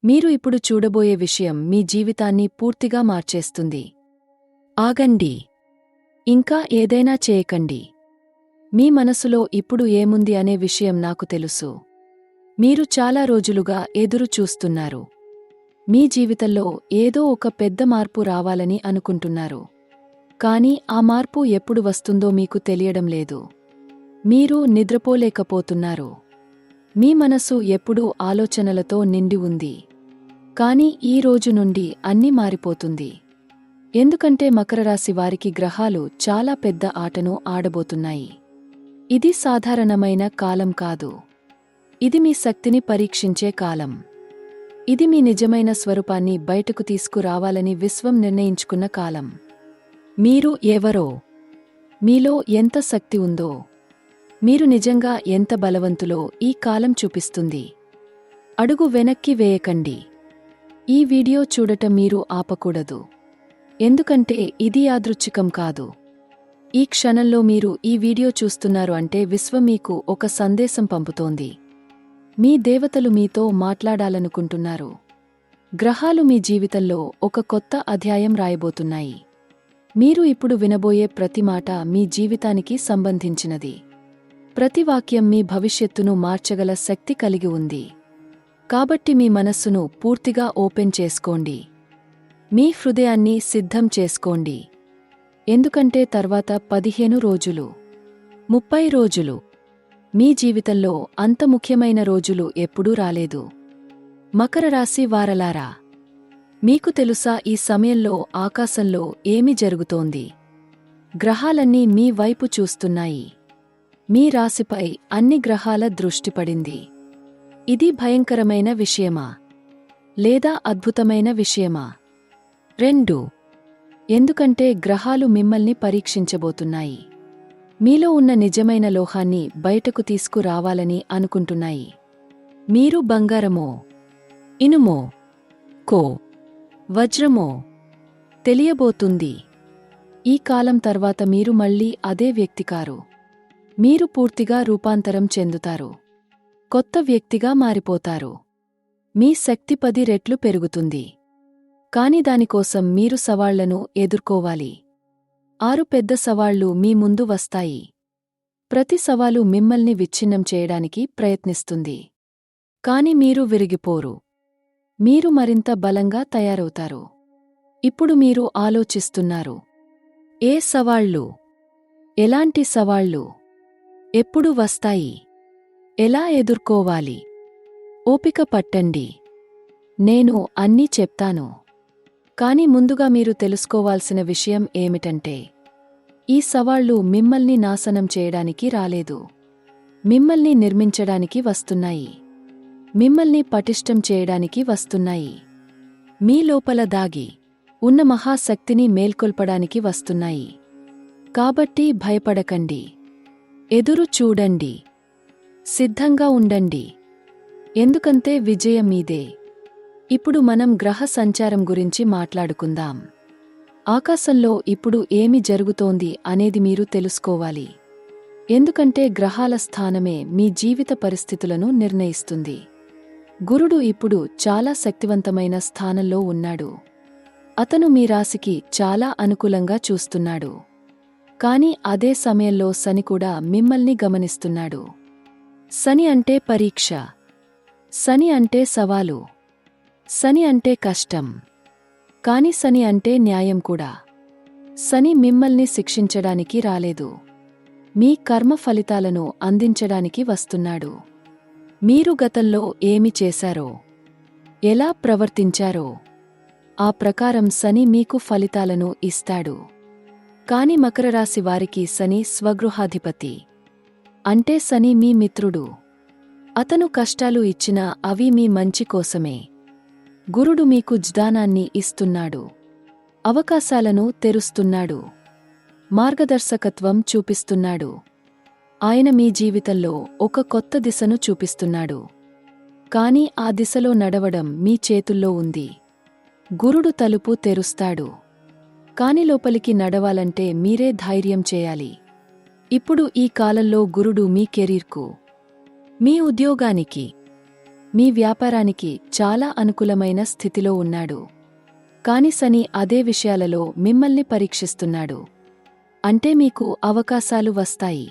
మీరు ఇప్పుడు చూడబోయే విషయం మీ జీవితాన్ని పూర్తిగా మార్చేస్తుంది. ఆగండి. ఇంకా ఏదైనా చేయకండి. మీ మనసులో ఇప్పుడు ఏముంది అనే విషయం నాకు తెలుసు. మీరు చాలా రోజులుగా ఎదురు చూస్తున్నారు. మీ జీవితంలో ఏదో ఒక పెద్ద మార్పు రావాలని అనుకుంటున్నారు. కానీ ఆ మార్పు ఎప్పుడు వస్తుందో మీకు తెలియడం లేదు. మీరు నిద్రపోలేకపోతున్నారు. మీ మనసు ఎప్పుడూ ఆలోచనలతో నిండి ఉంది. కానీ ఈ రోజు నుండి అన్నీ మారిపోతుంది. ఎందుకంటే మకరరాశి వారికి గ్రహాలు చాలా పెద్ద ఆటను ఆడబోతున్నాయి. ఇది సాధారణమైన కాలం కాదు. ఇది మీ శక్తిని పరీక్షించే కాలం. ఇది మీ నిజమైన స్వరూపాన్ని బయటకు తీసుకురావాలని విశ్వం నిర్ణయించుకున్న కాలం. మీరు ఎవరో, మీలో ఎంత శక్తి ఉందో, మీరు నిజంగా ఎంత బలవంతులో ఈ కాలం చూపిస్తుంది. అడుగు వెనక్కి వేయకండి. ఈ వీడియో చూడటం మీరు ఆపకూడదు. ఎందుకంటే ఇది యాదృచ్ఛికం కాదు. ఈ క్షణంలో మీరు ఈ వీడియో చూస్తున్నారు అంటే విశ్వం మీకు ఒక సందేశం పంపుతోంది. మీ దేవతలు మీతో మాట్లాడాలనుకుంటున్నారు. గ్రహాలు మీ జీవితంలో ఒక కొత్త అధ్యాయం రాయబోతున్నాయి. మీరు ఇప్పుడు వినబోయే ప్రతి మాట మీ జీవితానికి సంబంధించినది. ప్రతి వాక్యం మీ భవిష్యత్తును మార్చగల శక్తి కలిగి ఉంది. కాబట్టి మీ మనస్సును పూర్తిగా ఓపెన్ చేసుకోండి. మీ హృదయాన్ని సిద్ధం చేసుకోండి. ఎందుకంటే తర్వాత 15 రోజులు, 30 రోజులు, మీ జీవితంలో అంత ముఖ్యమైన రోజులు ఎప్పుడూ రాలేదు. మకర రాశి వారలారా, మీకు తెలుసా ఈ సమయంలో ఆకాశంలో ఏమి జరుగుతోంది? గ్రహాలన్నీ మీ వైపు చూస్తున్నాయి. మీ రాశిపై అన్ని గ్రహాల దృష్టి పడింది. ఇది భయంకరమైన విషయమా? లేదా అద్భుతమైన విషయమా? 2. ఎందుకంటే గ్రహాలు మిమ్మల్ని పరీక్షించబోతున్నాయి. మీలో ఉన్న నిజమైన లోహాన్ని బయటకు తీసుకురావాలని అనుకుంటున్నాయి. మీరు బంగారమో, ఇనుమో, కో, వజ్రమో తెలియబోతుంది. ఈ కాలం తర్వాత మీరు మళ్ళీ అదే వ్యక్తి కారు. మీరు పూర్తిగా రూపాంతరం చెందుతారు. కొత్త వ్యక్తిగా మారిపోతారు. మీ శక్తి 10 రెట్లు పెరుగుతుంది. కాని దానికోసం మీరు సవాళ్లను ఎదుర్కోవాలి. 6 పెద్ద సవాళ్లు మీ ముందు వస్తాయి. ప్రతి సవాలు మిమ్మల్ని విచ్ఛిన్నం చేయడానికి ప్రయత్నిస్తుంది. కాని మీరు విరిగిపోరు. మీరు మరింత బలంగా తయారవుతారు. ఇప్పుడు మీరు ఆలోచిస్తున్నారు, ఏ సవాళ్లు? ఎలాంటి సవాళ్లు? ఎప్పుడు వస్తాయి? ఎలా ఎదుర్కోవాలి? ఓపిక పట్టండి. నేను అన్నీ చెప్తాను. కాని ముందుగా మీరు తెలుసుకోవాల్సిన విషయం ఏమిటంటే, ఈ సవాళ్లు మిమ్మల్ని నాశనం చేయడానికి రాలేదు. మిమ్మల్ని నిర్మించడానికి వస్తున్నాయి. మిమ్మల్ని పటిష్టం చేయడానికి వస్తున్నాయి. మీ లోపల దాగి ఉన్న మహాశక్తిని మేల్కొల్పడానికి వస్తున్నాయి. కాబట్టి భయపడకండి. ఎదురు చూడండి. సిద్ధంగా ఉండండి. ఎందుకంటే విజయం మీదే. ఇప్పుడు మనం గ్రహ సంచారం గురించి మాట్లాడుకుందాం. ఆకాశంలో ఇప్పుడు ఏమి జరుగుతోంది అనేది మీరు తెలుసుకోవాలి. ఎందుకంటే గ్రహాల స్థానమే మీ జీవిత పరిస్థితులను నిర్ణయిస్తుంది. గురుడు ఇప్పుడు చాలా శక్తివంతమైన స్థానంలో ఉన్నాడు. అతను మీ రాశికి చాలా అనుకూలంగా చూస్తున్నాడు. కాని అదే సమయంలో శని కూడా మిమ్మల్ని గమనిస్తున్నాడు. శని అంటే పరీక్ష. శని అంటే సవాలు. శని అంటే కష్టం. కాని శని అంటే న్యాయం కూడా. శని మిమ్మల్ని శిక్షించడానికి రాలేదు. మీ కర్మ ఫలితాలను అందించడానికి వస్తున్నాడు. మీరు గతంలో ఏమి చేశారో, ఎలా ప్రవర్తించారో ఆ ప్రకారం శని మీకు ఫలితాలను ఇస్తాడు. కాని మకరరాశి వారికి శని స్వగృహాధిపతి. అంటే శని మీ మిత్రుడు. అతను కష్టాలు ఇచ్చినా అవి మీ మంచి కోసమే. గురుడు మీకు జ్ఞానాన్ని ఇస్తున్నాడు. అవకాశాలను తెరుస్తున్నాడు. మార్గదర్శకత్వం చూపిస్తున్నాడు. ఆయన మీ జీవితంలో ఒక కొత్త దిశను చూపిస్తున్నాడు. కాని ఆ దిశలో నడవడం మీ చేతుల్లో ఉంది. గురుడు తలుపు తెరుస్తాడు. కాని లోపలికి నడవాలంటే మీరే ధైర్యం చేయాలి. ఇప్పుడు ఈ కాలంలో గురుడు మీ కెరీర్కు, మీ ఉద్యోగానికి, మీ వ్యాపారానికి చాలా అనుకూలమైన స్థితిలో ఉన్నాడు. కాని శని అదే విషయాలలో మిమ్మల్ని పరీక్షిస్తున్నాడు. అంటే మీకు అవకాశాలు వస్తాయి.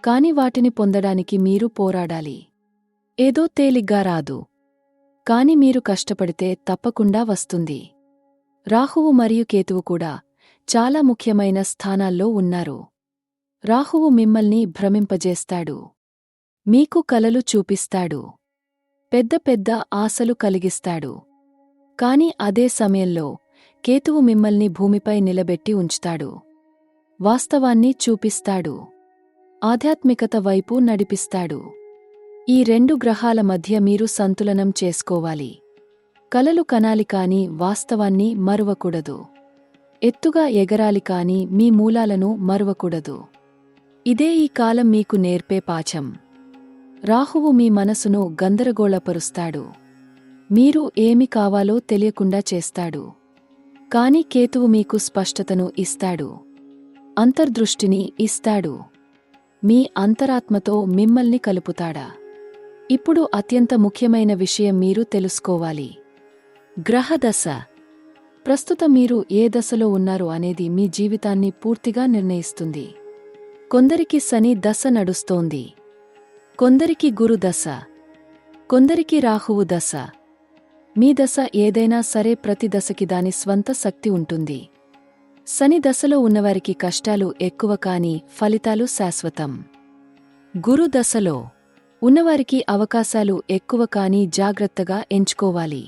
కాని వాటిని పొందడానికి మీరు పోరాడాలి. ఏదో తేలిగ్గా రాదు. కాని మీరు కష్టపడితే తప్పకుండా వస్తుంది. రాహువు మరియు కేతువు కూడా చాలా ముఖ్యమైన స్థానాల్లో ఉన్నారు. రాహువు మిమ్మల్ని భ్రమింపజేస్తాడు. మీకు కలలు చూపిస్తాడు. పెద్ద పెద్ద ఆశలు కలిగిస్తాడు. కాని అదే సమయంలో కేతువు మిమ్మల్ని భూమిపై నిలబెట్టి ఉంచుతాడు. వాస్తవాన్ని చూపిస్తాడు. ఆధ్యాత్మికత వైపు నడిపిస్తాడు. ఈ రెండు గ్రహాల మధ్య మీరు సంతులనం చేసుకోవాలి. కలలు కనాలి కాని వాస్తవాన్ని మరువకూడదు. ఎత్తుగా ఎగరాలి కాని మీ మూలాలను మరువకూడదు. ఇదే ఈ కాలం మీకు నేర్పే పాఠం. రాహువు మీ మనసును గందరగోళపరుస్తాడు. మీరు ఏమి కావాలో తెలియకుండా చేస్తాడు. కాని కేతువు మీకు స్పష్టతను ఇస్తాడు. అంతర్దృష్టిని ఇస్తాడు. మీ అంతరాత్మతో మిమ్మల్ని కలుపుతాడా? ఇప్పుడు అత్యంత ముఖ్యమైన విషయం మీరు తెలుసుకోవాలి. గ్రహదశ. ప్రస్తుతం మీరు ఏ దశలో ఉన్నారు అనేది మీ జీవితాన్ని పూర్తిగా నిర్ణయిస్తుంది. కొందరికి శని దశ నడుస్తోంది. కొందరికి గురు దశ. కొందరికి రాహువు దశ. మీ దశ ఏదైనా సరే ప్రతి దశకి దాని స్వంత శక్తి ఉంటుంది. శని దశలో ఉన్నవారికి కష్టాలు ఎక్కువ కాని ఫలితాలు శాశ్వతం. గురు దశలో ఉన్నవారికి అవకాశాలు ఎక్కువ కాని జాగ్రత్తగా ఎంచుకోవాలి.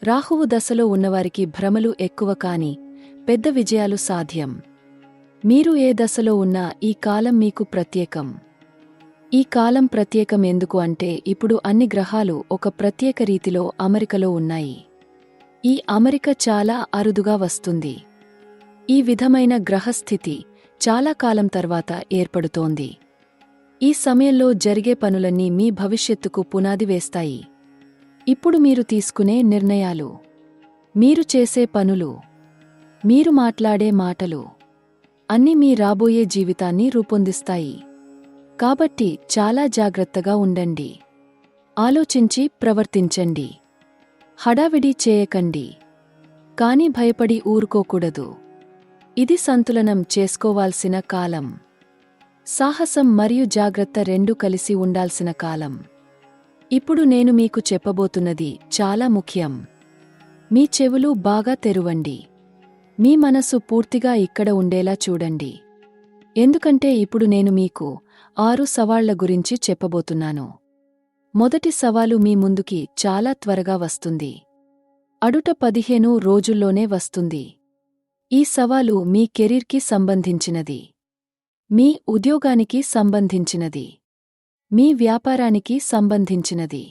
రాహువు దశలో ఉన్నవారికి భ్రమలు ఎక్కువ కాని పెద్ద విజయాలు సాధ్యం. మీరు ఏ దశలో ఉన్నా ఈ కాలం మీకు ప్రత్యేకం. ఈ కాలం ప్రత్యేకం ఎందుకు అంటే ఇప్పుడు అన్ని గ్రహాలు ఒక ప్రత్యేక రీతిలో అమరికలో ఉన్నాయి. ఈ అమరిక చాలా అరుదుగా వస్తుంది. ఈ విధమైన గ్రహస్థితి చాలా కాలం తర్వాత ఏర్పడుతోంది. ఈ సమయంలో జరిగే పనులన్నీ మీ భవిష్యత్తుకు పునాది వేస్తాయి. ఇప్పుడు మీరు తీసుకునే నిర్ణయాలు, మీరు చేసే పనులు, మీరు మాట్లాడే మాటలు అన్నీ మీ రాబోయే జీవితాన్ని రూపొందిస్తాయి. కాబట్టి చాలా జాగ్రత్తగా ఉండండి. ఆలోచించి ప్రవర్తించండి. హడావిడి చేయకండి. కాని భయపడి ఊరుకోకూడదు. ఇది సంతులనం చేసుకోవాల్సిన కాలం. సాహసం మరియు జాగ్రత్త రెండూ కలిసి ఉండాల్సిన కాలం. ఇప్పుడు నేను మీకు చెప్పబోతున్నది చాలా ముఖ్యం. మీ చెవులు బాగా తెరువండి. మీ మనసు పూర్తిగా ఇక్కడ ఉండేలా చూడండి. ఎందుకంటే ఇప్పుడు నేను మీకు 6 సవాళ్ల గురించి చెప్పబోతున్నాను. మొదటి సవాలు మీ ముందుకి చాలా త్వరగా వస్తుంది. అడుట 15 రోజుల్లోనే వస్తుంది. ఈ సవాలు మీ కెరీర్కి సంబంధించినది. మీ ఉద్యోగానికి సంబంధించినది. మీ వ్యాపారానికి సంబంధించినది.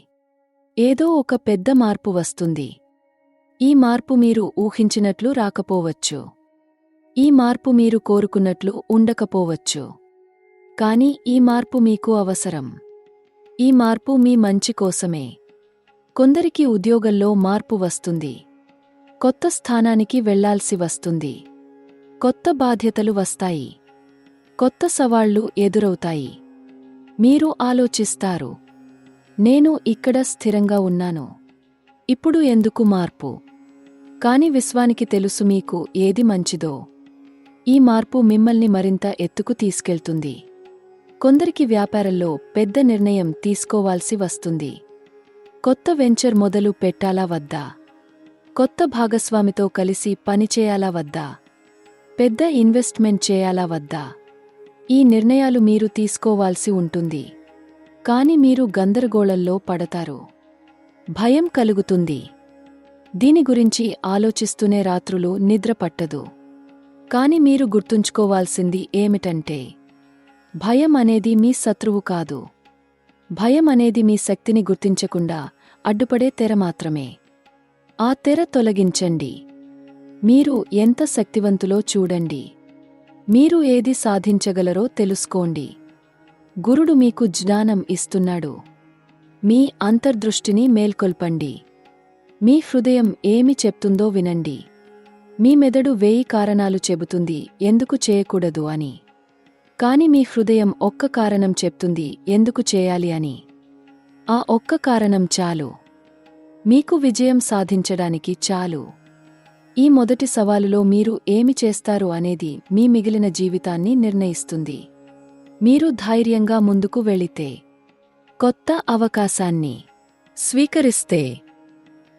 ఏదో ఒక పెద్ద మార్పు వస్తుంది. ఈ మార్పు మీరు ఊహించినట్లు రాకపోవచ్చు. ఈ మార్పు మీరు కోరుకున్నట్లు ఉండకపోవచ్చు. కాని ఈ మార్పు మీకు అవసరం. ఈ మార్పు మీ మంచి కోసమే. కొందరికి ఉద్యోగంలో మార్పు వస్తుంది. కొత్త స్థానానికి వెళ్లాల్సి వస్తుంది. కొత్త బాధ్యతలు వస్తాయి. కొత్త సవాళ్లు ఎదురవుతాయి. మీరు ఆలోచిస్తారు, నేను ఇక్కడ స్థిరంగా ఉన్నాను. ఇప్పుడు ఎందుకు మార్పు? కాని విశ్వానికి తెలుసు మీకు ఏది మంచిదో. ఈ మార్పు మిమ్మల్ని మరింత ఎత్తుకు తీసుకెళ్తుంది. కొందరికి వ్యాపారంలో పెద్ద నిర్ణయం తీసుకోవాల్సి వస్తుంది. కొత్త వెంచర్ మొదలు పెట్టాలా వద్దా? కొత్త భాగస్వామితో కలిసి పనిచేయాలా వద్దా? పెద్ద ఇన్వెస్ట్మెంట్ చేయాలా వద్దా? ఈ నిర్ణయాలు మీరు తీసుకోవాల్సి ఉంటుంది. కాని మీరు గందరగోళంలో పడతారు. భయం కలుగుతుంది. దీని గురించి ఆలోచిస్తూనే రాత్రులు నిద్ర పట్టదు. కాని మీరు గుర్తుంచుకోవాల్సింది ఏమిటంటే, భయం అనేది మీ శత్రువు కాదు. భయం అనేది మీ శక్తిని గుర్తించకుండా అడ్డుపడే తెర మాత్రమే. ఆ తెర తొలగించండి. మీరు ఎంత శక్తివంతులో చూడండి. మీరు ఏది సాధించగలరో తెలుసుకోండి. గురుడు మీకు జ్ఞానం ఇస్తున్నాడు. మీ అంతర్దృష్టిని మేల్కొల్పండి. మీ హృదయం ఏమి చెప్తుందో వినండి. మీ మెదడు 1000 కారణాలు చెబుతుంది ఎందుకు చేయకూడదు అని. కాని మీ హృదయం ఒక్క కారణం చెప్తుంది ఎందుకు చేయాలి అని. ఆ ఒక్క కారణం చాలు. మీకు విజయం సాధించడానికి చాలు. ఈ మొదటి సవాలులో మీరు ఏమి చేస్తారు అనేది మీ మిగిలిన జీవితాన్ని నిర్ణయిస్తుంది. మీరు ధైర్యంగా ముందుకు వెళితే, కొత్త అవకాశాన్ని స్వీకరిస్తే,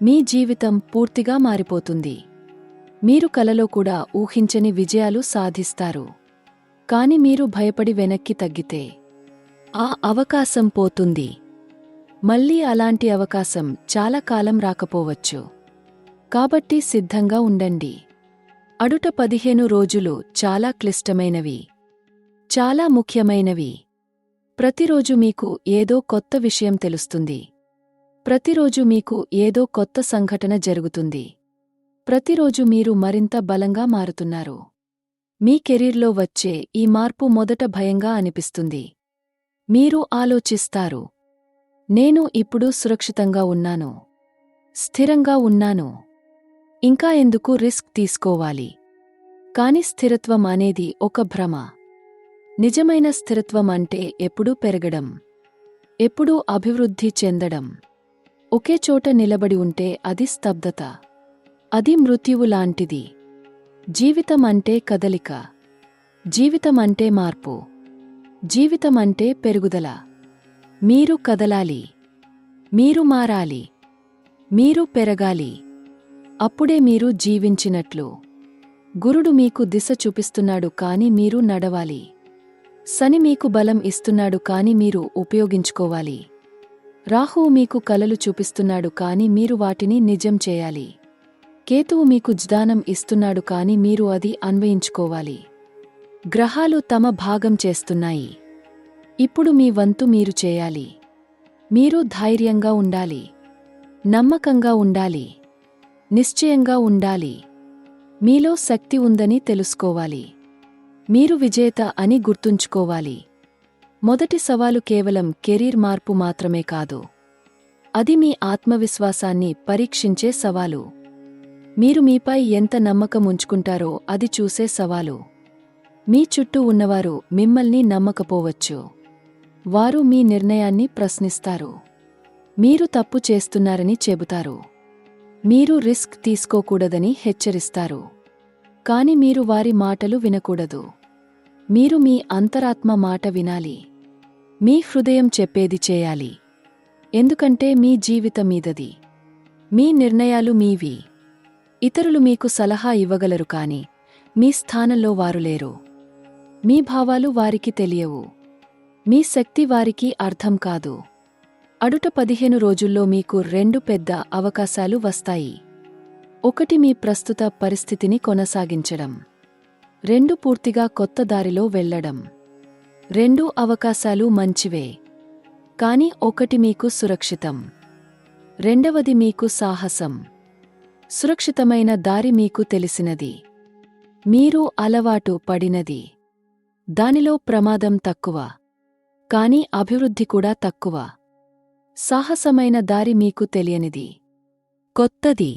మీ జీవితం పూర్తిగా మారిపోతుంది. మీరు కలలో కూడా ఊహించని విజయాలు సాధిస్తారు. కాని మీరు భయపడి వెనక్కి తగ్గితే, ఆ అవకాశం పోతుంది. మళ్ళీ అలాంటి అవకాశం చాలా కాలం రాకపోవచ్చు. కాబట్టి సిద్ధంగా ఉండండి. అడుట 15 రోజులు చాలా క్లిష్టమైనవి, చాలా ముఖ్యమైనవి. ప్రతిరోజు మీకు ఏదో కొత్త విషయం తెలుస్తుంది. ప్రతిరోజు మీకు ఏదో కొత్త సంఘటన జరుగుతుంది. ప్రతిరోజు మీరు మరింత బలంగా మారుతున్నారు. మీ కెరీర్లో వచ్చే ఈ మార్పు మొదట భయంగా అనిపిస్తుంది. మీరు ఆలోచిస్తారు, నేను ఇప్పుడు సురక్షితంగా ఉన్నాను, స్థిరంగా ఉన్నాను, ఇంకా ఎందుకు రిస్క్ తీసుకోవాలి? కాని స్థిరత్వం అనేది ఒక భ్రమ. నిజమైన స్థిరత్వం అంటే ఎప్పుడూ పెరగడం, ఎప్పుడూ అభివృద్ధి చెందడం. ఒకే చోట నిలబడి ఉంటే అది స్తబ్దత. అది మృత్యువు లాంటిది. జీవితం అంటే కదలిక. జీవితం అంటే మార్పు. జీవితం అంటే పెరుగుదల. మీరు కదలాలి. మీరు మారాలి. మీరు పెరగాలి. అప్పుడే మీరు జీవించినట్లు. గురుడు మీకు దిశ చూపిస్తున్నాడు కాని మీరు నడవాలి. శని మీకు బలం ఇస్తున్నాడు కాని మీరు ఉపయోగించుకోవాలి. రాహువు మీకు కలలు చూపిస్తున్నాడు కాని మీరు వాటిని నిజం చేయాలి. కేతువు మీకు జ్ఞానం ఇస్తున్నాడు కాని మీరు అది అన్వయించుకోవాలి. గ్రహాలు తమ భాగం చేస్తున్నాయి. ఇప్పుడు మీ వంతు మీరు చేయాలి. మీరు ధైర్యంగా ఉండాలి. నమ్మకంగా ఉండాలి. నిశ్చయంగా ఉండాలి. మీలో శక్తి ఉందని తెలుసుకోవాలి. మీరు విజేత అని గుర్తుంచుకోవాలి. మొదటి సవాలు కేవలం కెరీర్ మార్పు మాత్రమే కాదు. అది మీ ఆత్మవిశ్వాసాన్ని పరీక్షించే సవాలు. మీరు మీపై ఎంత నమ్మకం ఉంచుకుంటారో అది చూసే సవాలు. మీ చుట్టూ ఉన్నవారు మిమ్మల్ని నమ్మకపోవచ్చు. వారు మీ నిర్ణయాన్ని ప్రశ్నిస్తారు. మీరు తప్పు చేస్తున్నారని చెబుతారు. మీరు రిస్క్ తీసుకోకూడదని హెచ్చరిస్తారు. కాని మీరు వారి మాటలు వినకూడదు. మీరు మీ అంతరాత్మ మాట వినాలి. మీ హృదయం చెప్పేది చేయాలి. ఎందుకంటే మీ జీవితం మీదది. మీ నిర్ణయాలు మీవి. ఇతరులు మీకు సలహా ఇవ్వగలరు కాని మీ స్థానంలో వారు లేరు. మీ భావాలు వారికి తెలియవు. మీ శక్తి వారికి అర్థం కాదు. అడుట 15 రోజుల్లో మీకు 2 పెద్ద అవకాశాలు వస్తాయి. ఒకటి మీ ప్రస్తుత పరిస్థితిని కొనసాగించడం. 2 పూర్తిగా కొత్త దారిలో వెళ్లడం. 2 అవకాశాలు మంచివే. కాని ఒకటి మీకు సురక్షితం. రెండవది మీకు సాహసం. సురక్షితమైన దారి మీకు తెలిసినది. మీరు అలవాటు పడినది. దానిలో ప్రమాదం తక్కువ. కాని అభివృద్ధి కూడా తక్కువ. సాహసమైన దారి మీకు తెలియనిది. కొత్తది.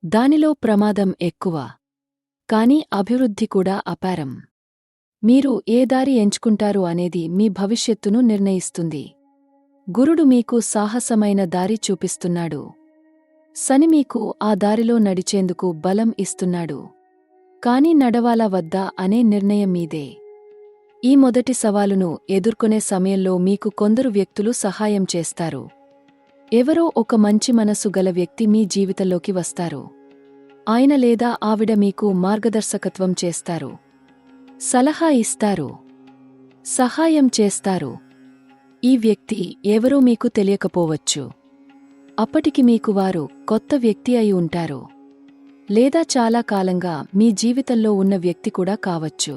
దానిలో ప్రమాదం ఎక్కువ. కాని అభివృద్ధి కూడా అపారం. మీరు ఏ దారి ఎంచుకుంటారు అనేది మీ భవిష్యత్తును నిర్ణయిస్తుంది. గురుడు మీకు సాహసమైన దారి చూపిస్తున్నాడు. శని మీకు ఆ దారిలో నడిచేందుకు బలం ఇస్తున్నాడు. కాని నడవాలా వద్దా అనే నిర్ణయం మీదే. ఈ మొదటి సవాలును ఎదుర్కొనే సమయంలో మీకు కొందరు వ్యక్తులు సహాయం చేస్తారు. ఎవరో ఒక మంచి మనసు గల వ్యక్తి మీ జీవితంలోకి వస్తారు. ఆయన లేదా ఆవిడ మీకు మార్గదర్శకత్వం చేస్తారు. సలహా ఇస్తారు. సహాయం చేస్తారు. ఈ వ్యక్తి ఎవరో మీకు తెలియకపోవచ్చు. అప్పటికి మీకు వారు కొత్త వ్యక్తి అయి ఉంటారు. లేదా చాలా కాలంగా మీ జీవితంలో ఉన్న వ్యక్తి కూడా కావచ్చు.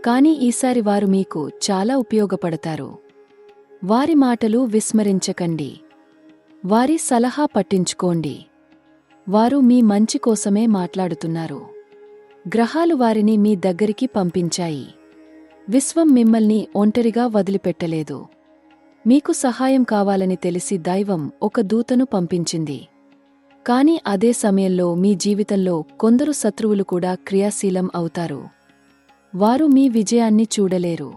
కాని ఈసారి వారు మీకు చాలా ఉపయోగపడతారు. వారి మాటలు విస్మరించకండి. వారి సలహా పట్టించుకోండి. వారు మీ మంచి కోసమే మాట్లాడుతున్నారు. గ్రహాలు వారిని మీ దగ్గరికి పంపించాయి. విశ్వం మిమ్మల్ని ఒంటరిగా వదిలిపెట్టలేదు. మీకు సహాయం కావాలని తెలిసి దైవం ఒక దూతను పంపించింది. కాని అదే సమయంలో మీ జీవితంలో కొందరు శత్రువులు కూడా క్రియాశీలం అవుతారు. వారు మీ విజయాన్ని చూడలేరు.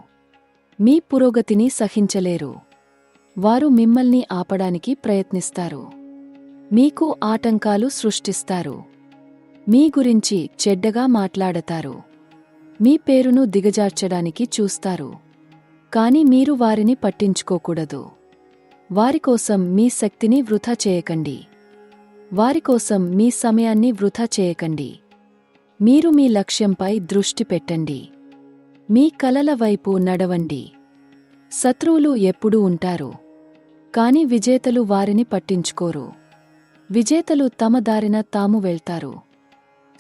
మీ పురోగతిని సహించలేరు. వారు మిమ్మల్ని ఆపడానికి ప్రయత్నిస్తారు. మీకు ఆటంకాలు సృష్టిస్తారు. మీ గురించి చెడ్డగా మాట్లాడతారు. మీ పేరును దిగజార్చడానికి చూస్తారు. కాని మీరు వారిని పట్టించుకోకూడదు. వారికోసం మీ శక్తిని వృథా చేయకండి. వారికోసం మీ సమయాన్ని వృథా చేయకండి. మీరు మీ లక్ష్యంపై దృష్టి పెట్టండి. మీ కలల వైపు నడవండి. శత్రువులు ఎప్పుడూ ఉంటారు. కాని విజేతలు వారిని పట్టించుకోరు. విజేతలు తమ దారిన తాము వెళ్తారు.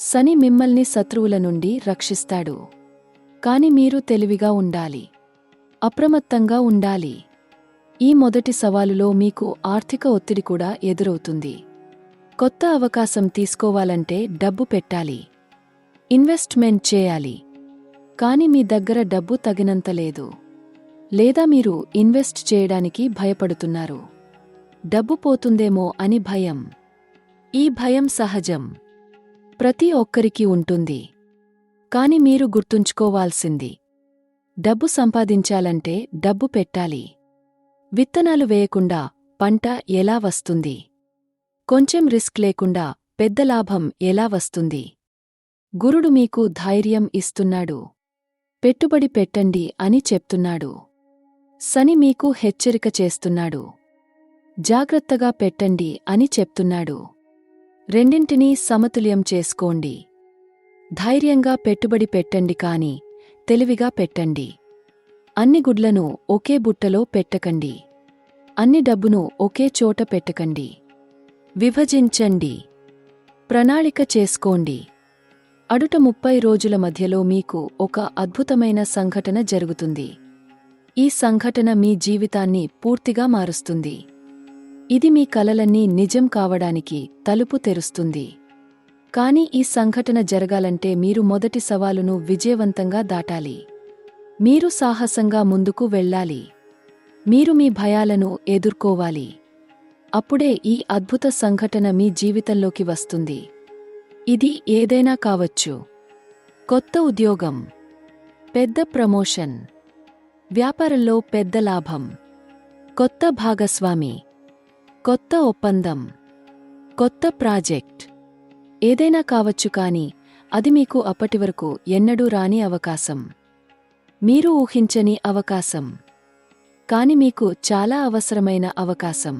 శని మిమ్మల్ని శత్రువుల నుండి రక్షిస్తాడు. కాని మీరు తెలివిగా ఉండాలి. అప్రమత్తంగా ఉండాలి. ఈ మొదటి సవాలులో మీకు ఆర్థిక ఒత్తిడి కూడా ఎదురవుతుంది. కొత్త అవకాశం తీసుకోవాలంటే డబ్బు పెట్టాలి. ఇన్వెస్ట్మెంట్ చేయాలి. కాని మీ దగ్గర డబ్బు తగినంత లేదు. లేదా మీరు ఇన్వెస్ట్ చేయడానికి భయపడుతున్నారు. డబ్బు పోతుందేమో అని భయం. ఈ భయం సహజం. ప్రతి ఒక్కరికీ ఉంటుంది. కాని మీరు గుర్తుంచుకోవాల్సింది, డబ్బు సంపాదించాలంటే డబ్బు పెట్టాలి. విత్తనాలు వేయకుండా పంట ఎలా వస్తుంది? కొంచెం రిస్క్ లేకుండా పెద్ద లాభం ఎలా వస్తుంది? గురుడు మీకు ధైర్యం ఇస్తున్నాడు. పెట్టుబడి పెట్టండి అని చెప్తున్నాడు. శని మీకు హెచ్చరిక చేస్తున్నాడు. జాగ్రత్తగా పెట్టండి అని చెప్తున్నాడు. రెండింటినీ సమతుల్యం చేసుకోండి. ధైర్యంగా పెట్టుబడి పెట్టండి కాని తెలివిగా పెట్టండి. అన్ని గుడ్లను ఒకే బుట్టలో పెట్టకండి. అన్ని డబ్బును ఒకే చోట పెట్టకండి. విభజించండి. ప్రణాళిక చేసుకోండి. అడుట 30 రోజుల మధ్యలో మీకు ఒక అద్భుతమైన సంఘటన జరుగుతుంది. ఈ సంఘటన మీ జీవితాన్ని పూర్తిగా మారుస్తుంది. ఇది మీ కలలన్నీ నిజం కావడానికి తలుపు తెరుస్తుంది. కాని ఈ సంఘటన జరగాలంటే మీరు మొదటి సవాలును విజయవంతంగా దాటాలి. మీరు సాహసంగా ముందుకు వెళ్ళాలి. మీరు మీ భయాలను ఎదుర్కోవాలి. అప్పుడే ఈ అద్భుత సంఘటన మీ జీవితంలోకి వస్తుంది. ఇది ఏదైనా కావచ్చు. కొత్త ఉద్యోగం, పెద్ద ప్రమోషన్, వ్యాపారంలో పెద్ద లాభం, కొత్త భాగస్వామి, కొత్త ఒప్పందం, కొత్త ప్రాజెక్ట్. ఏదైనా కావచ్చు కాని అది మీకు అప్పటివరకు ఎన్నడూ రాని అవకాశం. మీరు ఊహించని అవకాశం. కాని మీకు చాలా అవసరమైన అవకాశం.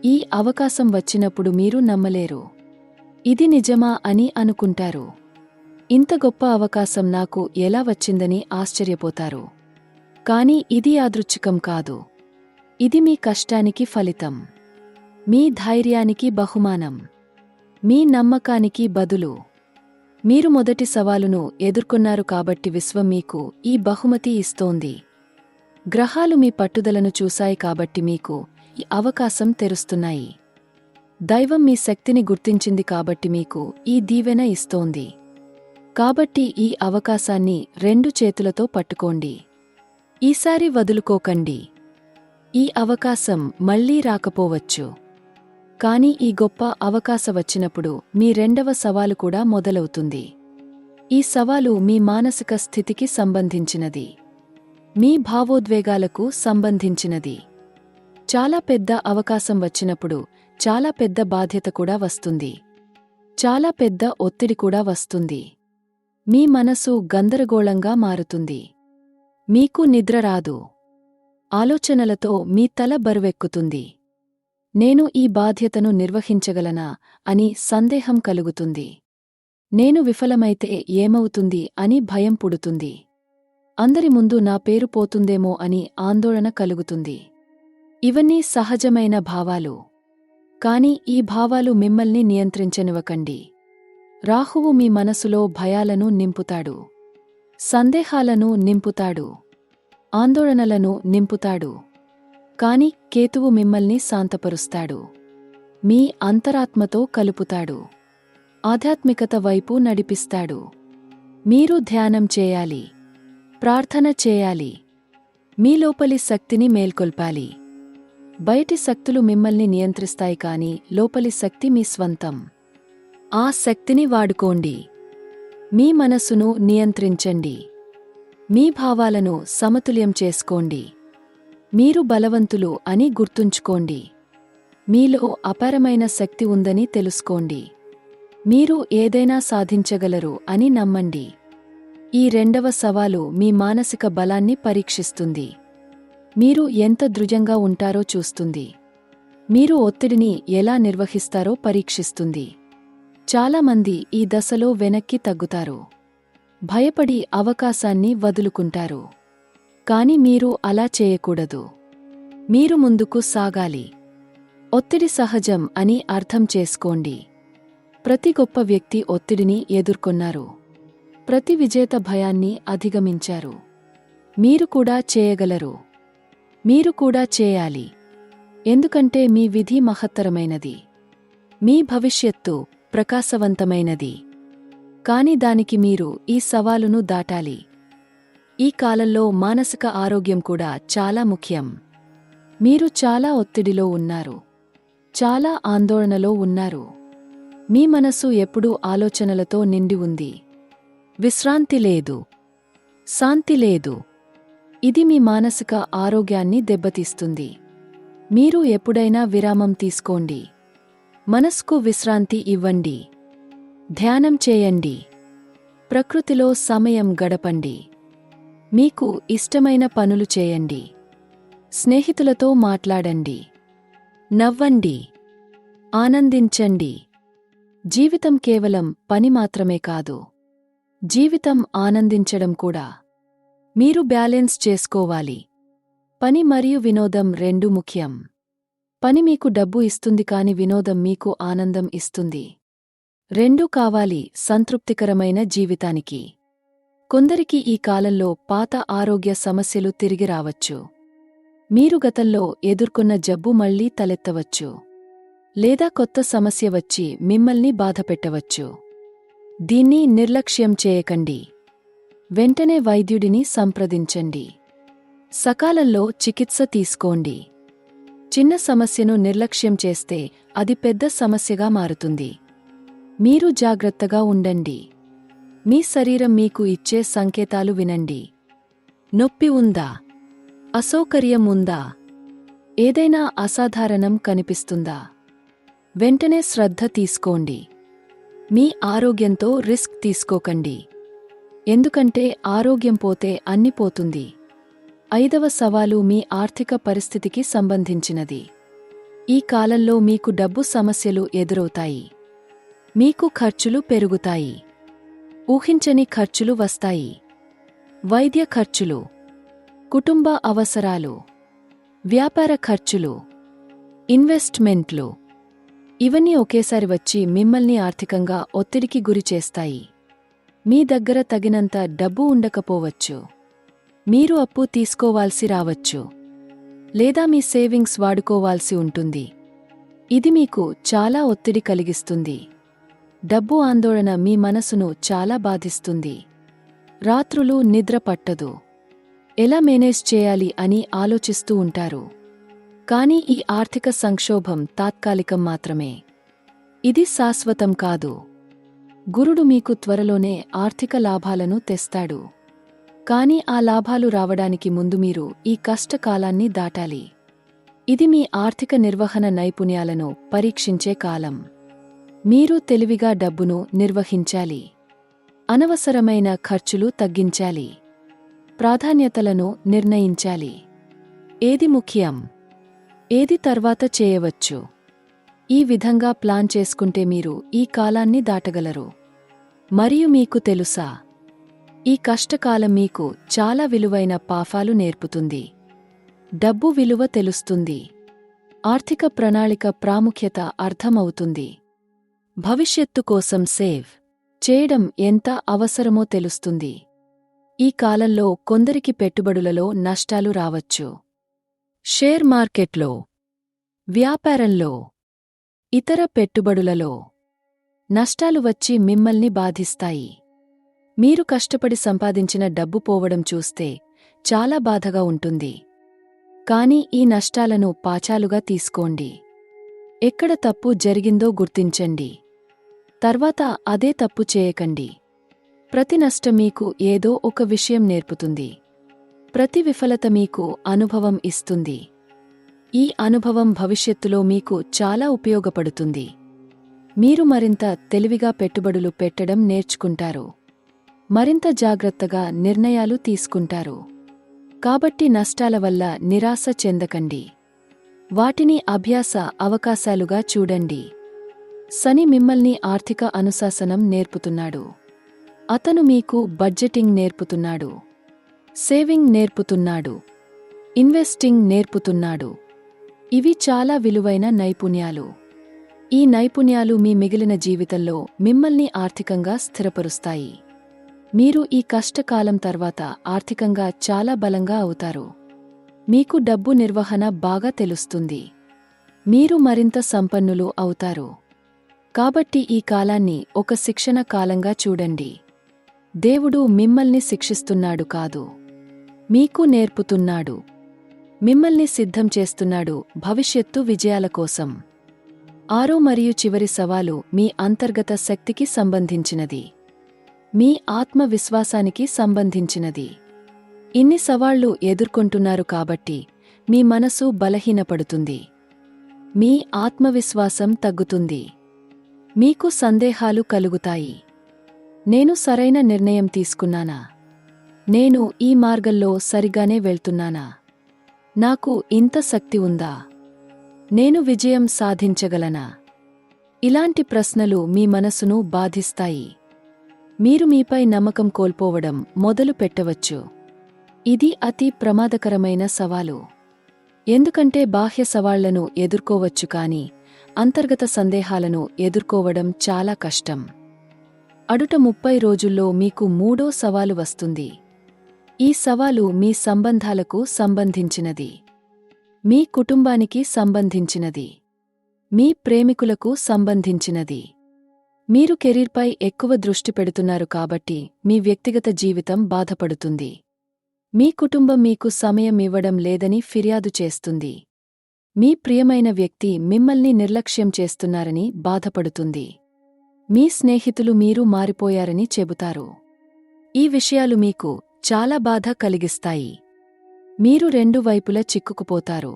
ఈ అవకాశం వచ్చినప్పుడు మీరు నమ్మలేరు. ఇది నిజమా అని అనుకుంటారు. ఇంత గొప్ప అవకాశం నాకు ఎలా వచ్చిందని ఆశ్చర్యపోతారు. కాని ఇది యాదృచ్ఛికం కాదు. ఇది మీ కష్టానికి ఫలితం. మీ ధైర్యానికి బహుమానం. మీ నమ్మకానికి బదులు. మీరు మొదటి సవాలును ఎదుర్కొన్నారు కాబట్టి విశ్వం మీకు ఈ బహుమతి ఇస్తోంది. గ్రహాలు మీ పట్టుదలను చూశాయి కాబట్టి మీకు ఈ అవకాశం తెరుస్తున్నాయి. దైవం మీ శక్తిని గుర్తించింది కాబట్టి మీకు ఈ దీవెన ఇస్తోంది. కాబట్టి ఈ అవకాశాన్ని 2 చేతులతో పట్టుకోండి. ఈసారి వదులుకోకండి. ఈ అవకాశం మళ్లీ రాకపోవచ్చు. కాని ఈ గొప్ప అవకాశం వచ్చినప్పుడు మీ 2వ సవాలు కూడా మొదలవుతుంది. ఈ సవాలు మీ మానసిక స్థితికి సంబంధించినది. మీ భావోద్వేగాలకు సంబంధించినది. చాలా పెద్ద అవకాశం వచ్చినప్పుడు చాలా పెద్ద బాధ్యత కూడా వస్తుంది. చాలా పెద్ద ఒత్తిడి కూడా వస్తుంది. మీ మనసు గందరగోళంగా మారుతుంది. మీకు నిద్ర రాదు. ఆలోచనలతో మీ తల బరువెక్కుతుంది. నేను ఈ బాధ్యతను నిర్వహించగలనా అని సందేహం కలుగుతుంది. నేను విఫలమైతే ఏమవుతుంది అని భయం పుడుతుంది. అందరి ముందు నా పేరు పోతుందేమో అని ఆందోళన కలుగుతుంది. ఇవన్నీ సహజమైన భావాలు. కాని ఈ భావాలు మిమ్మల్ని నియంత్రించనివ్వకండి. రాహువు మీ మనసులో భయాలను నింపుతాడు. సందేహాలను నింపుతాడు. ఆందోళనలను నింపుతాడు. కాని కేతువు మిమ్మల్ని శాంతపరుస్తాడు. మీ అంతరాత్మతో కలుపుతాడు. ఆధ్యాత్మికత వైపు నడిపిస్తాడు. మీరు ధ్యానం చేయాలి. ప్రార్థన చేయాలి. మీ లోపలి శక్తిని మేల్కొల్పాలి. బయటి శక్తులు మిమ్మల్ని నియంత్రిస్తాయి కాని లోపలి శక్తి మీ స్వంతం. ఆ శక్తిని వాడుకోండి. మీ మనసును నియంత్రించండి. మీ భావాలను సమతుల్యం చేసుకోండి. మీరు బలవంతులు అని గుర్తుంచుకోండి. మీలో అపారమైన శక్తి ఉందని తెలుసుకోండి. మీరు ఏదైనా సాధించగలరు అని నమ్మండి. ఈ రెండవ సవాలు మీ మానసిక బలాన్ని పరీక్షిస్తుంది. మీరు ఎంత దృఢంగా ఉంటారో చూస్తుంది. మీరు ఒత్తిడిని ఎలా నిర్వహిస్తారో పరీక్షిస్తుంది. చాలామంది ఈ దశలో వెనక్కి తగ్గుతారు. భయపడి అవకాశాన్ని వదులుకుంటారు. కాని మీరు అలా చేయకూడదు. మీరు ముందుకు సాగాలి. ఒత్తిడి సహజం అని అర్థం చేసుకోండి. ప్రతి గొప్ప వ్యక్తి ఒత్తిడిని ఎదుర్కొన్నారు. ప్రతి విజేత భయాన్ని అధిగమించారు. మీరు కూడా చేయగలరు. మీరు కూడా చేయాలి. ఎందుకంటే మీ విధి మహత్తరమైనది. మీ భవిష్యత్తు ప్రకాశవంతమైనది. కాని దానికి మీరు ఈ సవాలును దాటాలి. ఈ కాలంలో మానసిక ఆరోగ్యం కూడా చాలా ముఖ్యం. మీరు చాలా ఒత్తిడిలో ఉన్నారు. చాలా ఆందోళనలో ఉన్నారు. మీ మనసు ఎప్పుడూ ఆలోచనలతో నిండి ఉంది. విశ్రాంతి లేదు. శాంతి లేదు. ఇది మీ మానసిక ఆరోగ్యాన్ని దెబ్బతీస్తుంది. మీరు ఎప్పుడైనా విరామం తీసుకోండి. మనస్కు విశ్రాంతి ఇవ్వండి. ధ్యానం చేయండి. ప్రకృతిలో సమయం గడపండి. మీకు ఇష్టమైన పనులు చేయండి. స్నేహితులతో మాట్లాడండి. నవ్వండి. ఆనందించండి. జీవితం కేవలం పని మాత్రమే కాదు. జీవితం ఆనందించడం కూడా. మీరు బ్యాలెన్స్ చేసుకోవాలి. పని మరియు వినోదం రెండూ ముఖ్యం. పని మీకు డబ్బు ఇస్తుంది కాని వినోదం మీకు ఆనందం ఇస్తుంది. రెండూ కావాలి సంతృప్తికరమైన జీవితానికి. కొందరికి ఈ కాలంలో పాత ఆరోగ్య సమస్యలు తిరిగి రావచ్చు. మీరు గతంలో ఎదుర్కొన్న జబ్బు మళ్లీ తలెత్తవచ్చు. లేదా కొత్త సమస్య వచ్చి మిమ్మల్ని బాధపెట్టవచ్చు. దీన్ని నిర్లక్ష్యం చేయకండి. వెంటనే వైద్యుడిని సంప్రదించండి. సకాలంలో చికిత్స తీసుకోండి. చిన్న సమస్యను నిర్లక్ష్యం చేస్తే అది పెద్ద సమస్యగా మారుతుంది. మీరు జాగ్రత్తగా ఉండండి. మీ శరీరం మీకు ఇచ్చే సంకేతాలు వినండి. నొప్పి ఉందా? అసౌకర్యం ఉందా? ఏదైనా అసాధారణం కనిపిస్తుందా? వెంటనే శ్రద్ధ తీసుకోండి. మీ ఆరోగ్యంతో రిస్క్ తీసుకోకండి. ఎందుకంటే ఆరోగ్యం పోతే అన్ని పోతుంది. 5వ సవాలు మీ ఆర్థిక పరిస్థితికి సంబంధించినది. ఈ కాలంలో మీకు డబ్బు సమస్యలు ఎదురవుతాయి. మీకు ఖర్చులు పెరుగుతాయి. ఊహించని ఖర్చులు వస్తాయి. వైద్య ఖర్చులు, కుటుంబ అవసరాలు, వ్యాపార ఖర్చులు, ఇన్వెస్ట్మెంట్లు ఇవన్నీ ఒకేసారి వచ్చి మిమ్మల్ని ఆర్థికంగా ఒత్తిడికి గురిచేస్తాయి. మీ దగ్గర తగినంత డబ్బు ఉండకపోవచ్చు. మీరు అప్పు తీసుకోవాల్సి రావచ్చు. లేదా మీ సేవింగ్స్ వాడుకోవాల్సి ఉంటుంది. ఇది మీకు చాలా ఒత్తిడి కలిగిస్తుంది. డబ్బు ఆందోళన మీ మనసును చాలా బాధిస్తుంది. రాత్రులు నిద్ర పట్టదు. ఎలా మేనేజ్ చేయాలి అని ఆలోచిస్తూ ఉంటారు. కానీ ఈ ఆర్థిక సంక్షోభం తాత్కాలికం మాత్రమే. ఇది శాశ్వతం కాదు. గురుడు మీకు త్వరలోనే ఆర్థిక లాభాలను తెస్తాడు. కాని ఆ లాభాలు రావడానికి ముందు మీరు ఈ కష్టకాలాన్ని దాటాలి. ఇది మీ ఆర్థిక నిర్వహణ నైపుణ్యాలను పరీక్షించే కాలం. మీరు తెలివిగా డబ్బును నిర్వహించాలి. అనవసరమైన ఖర్చులు తగ్గించాలి. ప్రాధాన్యతలను నిర్ణయించాలి. ఏది ముఖ్యం, ఏది తర్వాత చేయవచ్చు. ఈ విధంగా ప్లాన్ చేసుకుంటే మీరు ఈ కాలాన్ని దాటగలరు. మరియు మీకు తెలుసా, ఈ కష్టకాలం మీకు చాలా విలువైన పాఠాలు నేర్పుతుంది. డబ్బు విలువ తెలుస్తుంది. ఆర్థిక ప్రణాళిక ప్రాముఖ్యత అర్థమవుతుంది. భవిష్యత్తు కోసం సేవ్ చేయడం ఎంత అవసరమో తెలుస్తుంది. ఈ కాలంలో కొందరికి పెట్టుబడులలో నష్టాలు రావచ్చు. షేర్ మార్కెట్లో, వ్యాపారంలో, ఇతర పెట్టుబడులలో నష్టాలు వచ్చి మిమ్మల్ని బాధిస్తాయి. మీరు కష్టపడి సంపాదించిన డబ్బు పోవడం చూస్తే చాలా బాధగా ఉంటుంది. కానీ ఈ నష్టాలను పాఠాలుగా తీసుకోండి. ఎక్కడ తప్పు జరిగిందో గుర్తించండి. తర్వాత అదే తప్పు చేయకండి. ప్రతి నష్టం మీకు ఏదో ఒక విషయం నేర్పుతుంది. ప్రతి విఫలత మీకు అనుభవం ఇస్తుంది. ఈ అనుభవం భవిష్యత్తులో మీకు చాలా ఉపయోగపడుతుంది. మీరు మరింత తెలివిగా పెట్టుబడులు పెట్టడం నేర్చుకుంటారు. మరింత జాగ్రత్తగా నిర్ణయాలు తీసుకుంటారు. కాబట్టి నష్టాల వల్ల నిరాశ చెందకండి. వాటిని అభ్యాస అవకాశాలుగా చూడండి. శని మిమ్మల్ని ఆర్థిక అనుశాసనం నేర్పుతున్నాడు. అతను మీకు బడ్జెటింగ్ నేర్పుతున్నాడు. సేవింగ్ నేర్పుతున్నాడు. ఇన్వెస్టింగ్ నేర్పుతున్నాడు. ఇవి చాలా విలువైన నైపుణ్యాలు. ఈ నైపుణ్యాలు మీ మిగిలిన జీవితంలో మిమ్మల్ని ఆర్థికంగా స్థిరపరుస్తాయి. మీరు ఈ కష్టకాలం తర్వాత ఆర్థికంగా చాలా బలంగా అవుతారు. మీకు డబ్బు నిర్వహణ బాగా తెలుస్తుంది. మీరు మరింత సంపన్నులు అవుతారు. కాబట్టి ఈ కాలాన్ని ఒక శిక్షణ కాలంగా చూడండి. దేవుడు మిమ్మల్ని శిక్షిస్తున్నాడు కాదు, మీకు నేర్పుతున్నాడు. మిమ్మల్ని సిద్ధం చేస్తున్నాడు భవిష్యత్తు విజయాల కోసం. 6 మరియు చివరి సవాలు మీ అంతర్గత శక్తికి సంబంధించినది. మీ ఆత్మవిశ్వాసానికి సంబంధించినది. ఇన్ని సవాళ్లు ఎదుర్కొంటున్నారు కాబట్టి మీ మనసు బలహీనపడుతుంది. మీ ఆత్మవిశ్వాసం తగ్గుతుంది. మీకు సందేహాలు కలుగుతాయి. నేను సరైన నిర్ణయం తీసుకున్నానా? నేను ఈ మార్గంలో సరిగానే వెళ్తున్నానా? నాకు ఇంత శక్తి ఉందా? నేను విజయం సాధించగలనా? ఇలాంటి ప్రశ్నలు మీ మనసును బాధిస్తాయి. మీరు మీపై నమ్మకం కోల్పోవడం మొదలు పెట్టవచ్చు. ఇది అతి ప్రమాదకరమైన సవాలు. ఎందుకంటే బాహ్య సవాళ్లను ఎదుర్కోవచ్చు కానీ అంతర్గత సందేహాలను ఎదుర్కోవడం చాలా కష్టం. అడుట 30 రోజుల్లో మీకు 3వ సవాలు వస్తుంది. ఈ సవాలు మీ సంబంధాలకు సంబంధించినది. మీ కుటుంబానికి సంబంధించినది. మీ ప్రేమికులకు సంబంధించినది. మీరు కెరీర్పై ఎక్కువ దృష్టి పెడుతున్నారు కాబట్టి మీ వ్యక్తిగత జీవితం బాధపడుతుంది. మీ కుటుంబం మీకు సమయం ఇవ్వడం లేదని ఫిర్యాదు చేస్తుంది. మీ ప్రియమైన వ్యక్తి మిమ్మల్ని నిర్లక్ష్యం చేస్తున్నారని బాధపడుతుంది. మీ స్నేహితులు మీరు మారిపోయారని చెబుతారు. ఈ విషయాలు మీకు చాలా బాధ కలిగిస్తాయి. మీరు 2 వైపులా చిక్కుకుపోతారు.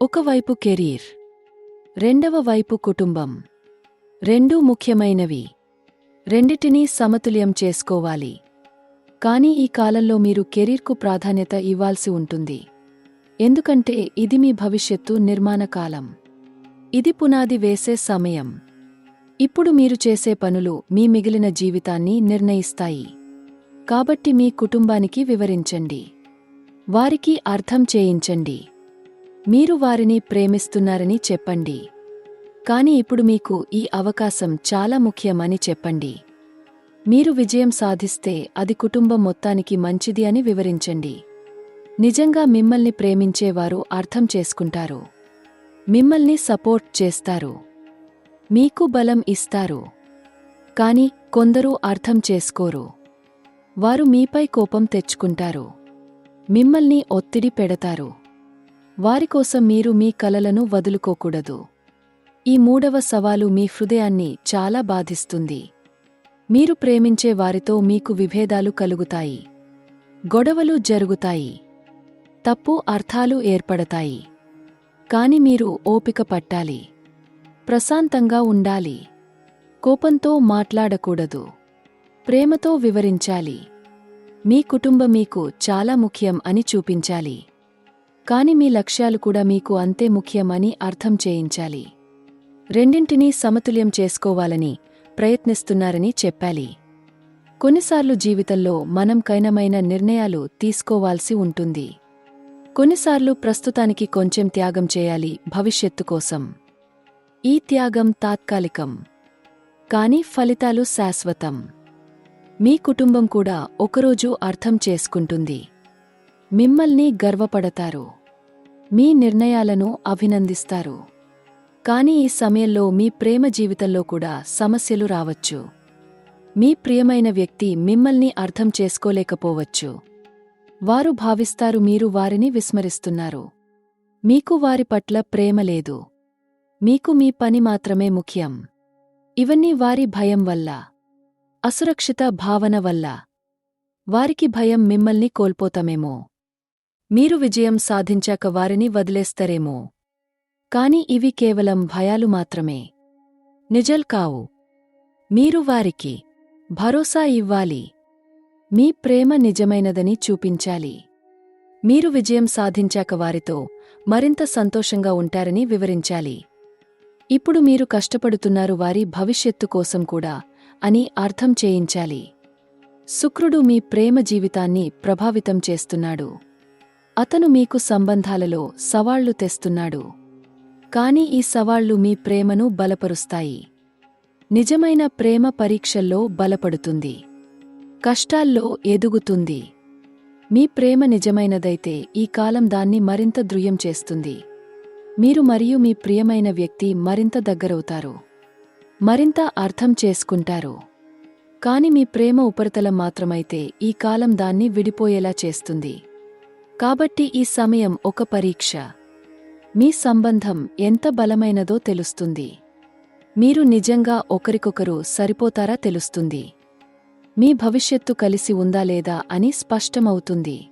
ఒకవైపు కెరీర్, రెండవ వైపు కుటుంబం. రెండూ ముఖ్యమైనవి. రెండిటినీ సమతుల్యం చేసుకోవాలి. కానీ ఈ కాలంలో మీరు కెరీర్కు ప్రాధాన్యత ఇవ్వాల్సి ఉంటుంది. ఎందుకంటే ఇది మీ భవిష్యత్తు నిర్మాణ కాలం. ఇది పునాది వేసే సమయం. ఇప్పుడు మీరు చేసే పనులు మీ మిగిలిన జీవితాన్ని నిర్ణయిస్తాయి. కాబట్టి మీ కుటుంబానికి వివరించండి. వారికి అర్థం చేయించండి. మీరు వారిని ప్రేమిస్తున్నారని చెప్పండి. కాని ఇప్పుడు మీకు ఈ అవకాశం చాలా ముఖ్యమని చెప్పండి. మీరు విజయం సాధిస్తే అది కుటుంబం మొత్తానికి మంచిది అని వివరించండి. నిజంగా మిమ్మల్ని ప్రేమించేవారు అర్థం చేసుకుంటారు. మిమ్మల్ని సపోర్ట్ చేస్తారు. మీకు బలం ఇస్తారు. కాని కొందరు అర్థం చేసుకోరు. వారు మీపై కోపం తెచ్చుకుంటారు. మిమ్మల్ని ఒత్తిడి పెడతారు. వారికోసం మీరు మీ కలలను వదులుకోకూడదు. ఈ 3వ సవాలు మీ హృదయాన్ని చాలా బాధిస్తుంది. మీరు ప్రేమించే వారితో మీకు విభేదాలు కలుగుతాయి. గొడవలు జరుగుతాయి. తప్పు అర్థాలు ఏర్పడతాయి. కాని మీరు ఓపిక పట్టాలి. ప్రశాంతంగా ఉండాలి. కోపంతో మాట్లాడకూడదు. ప్రేమతో వివరించాలి. మీ కుటుంబం మీకు చాలా ముఖ్యం అని చూపించాలి. కాని మీ లక్ష్యాలు కూడా మీకు అంతే ముఖ్యం అని అర్థం చేయించాలి. రెండింటినీ సమతుల్యం చేసుకోవాలని ప్రయత్నిస్తున్నారని చెప్పాలి. కొన్నిసార్లు జీవితంలో మనం కఠినమైన నిర్ణయాలు తీసుకోవాల్సి ఉంటుంది. కొన్నిసార్లు ప్రస్తుతానికి కొంచెం త్యాగం చేయాలి భవిష్యత్తు కోసం. ఈ త్యాగం తాత్కాలికం. కాని ఫలితాలు శాశ్వతం. మీ కుటుంబం కూడా ఒకరోజు అర్థం చేసుకుంటుంది. మిమ్మల్ని గర్వపడతారు. మీ నిర్ణయాలను అభినందిస్తారు. కాని ఈ సమయంలో మీ ప్రేమ జీవితంలో కూడా సమస్యలు రావచ్చు. మీ ప్రియమైన వ్యక్తి మిమ్మల్ని అర్థం చేసుకోలేకపోవచ్చు. వారు భావిస్తారు మీరు వారిని విస్మరిస్తున్నారు. మీకు వారి పట్ల ప్రేమ లేదు. మీకు మీ పని మాత్రమే ముఖ్యం. ఇవన్నీ వారి భయం వల్ల, అసురక్షిత భావన వల్ల. వారికి భయం మిమ్మల్ని కోల్పోతామేమో. మీరు విజయం సాధించాక వారిని వదిలేస్తారేమో. కాని ఇవి కేవలం భయాలు మాత్రమే. నిజాలు కావు. మీరు వారికి భరోసా ఇవ్వాలి. మీ ప్రేమ నిజమైనదని చూపించాలి. మీరు విజయం సాధించాక వారితో మరింత సంతోషంగా ఉంటారని వివరించాలి. ఇప్పుడు మీరు కష్టపడుతున్నారు వారి భవిష్యత్తు కోసం కూడా అని అర్థం చేయించాలి. శుక్రుడు మీ ప్రేమ జీవితాన్ని ప్రభావితం చేస్తున్నాడు. అతను మీకు సంబంధాలలో సవాళ్లు తెస్తున్నాడు. కాని ఈ సవాళ్లు మీ ప్రేమను బలపరుస్తాయి. నిజమైన ప్రేమ పరీక్షల్లో బలపడుతుంది. కష్టాల్లో ఎదుగుతుంది. మీ ప్రేమ నిజమైనదైతే ఈ కాలం దాన్ని మరింత దృఢం చేస్తుంది. మీరు మరియు మీ ప్రియమైన వ్యక్తి మరింత దగ్గరవుతారు. మరింత అర్థం చేసుకుంటారు. కాని మీ ప్రేమ ఉపరితలం మాత్రమైతే ఈ కాలం దాన్ని విడిపోయేలా చేస్తుంది. కాబట్టి ఈ సమయం ఒక పరీక్ష. మీ సంబంధం ఎంత బలమైనదో తెలుస్తుంది. మీరు నిజంగా ఒకరికొకరు సరిపోతారా తెలుస్తుంది. మీ భవిష్యత్తు కలిసి ఉందా లేదా అని స్పష్టమవుతుంది.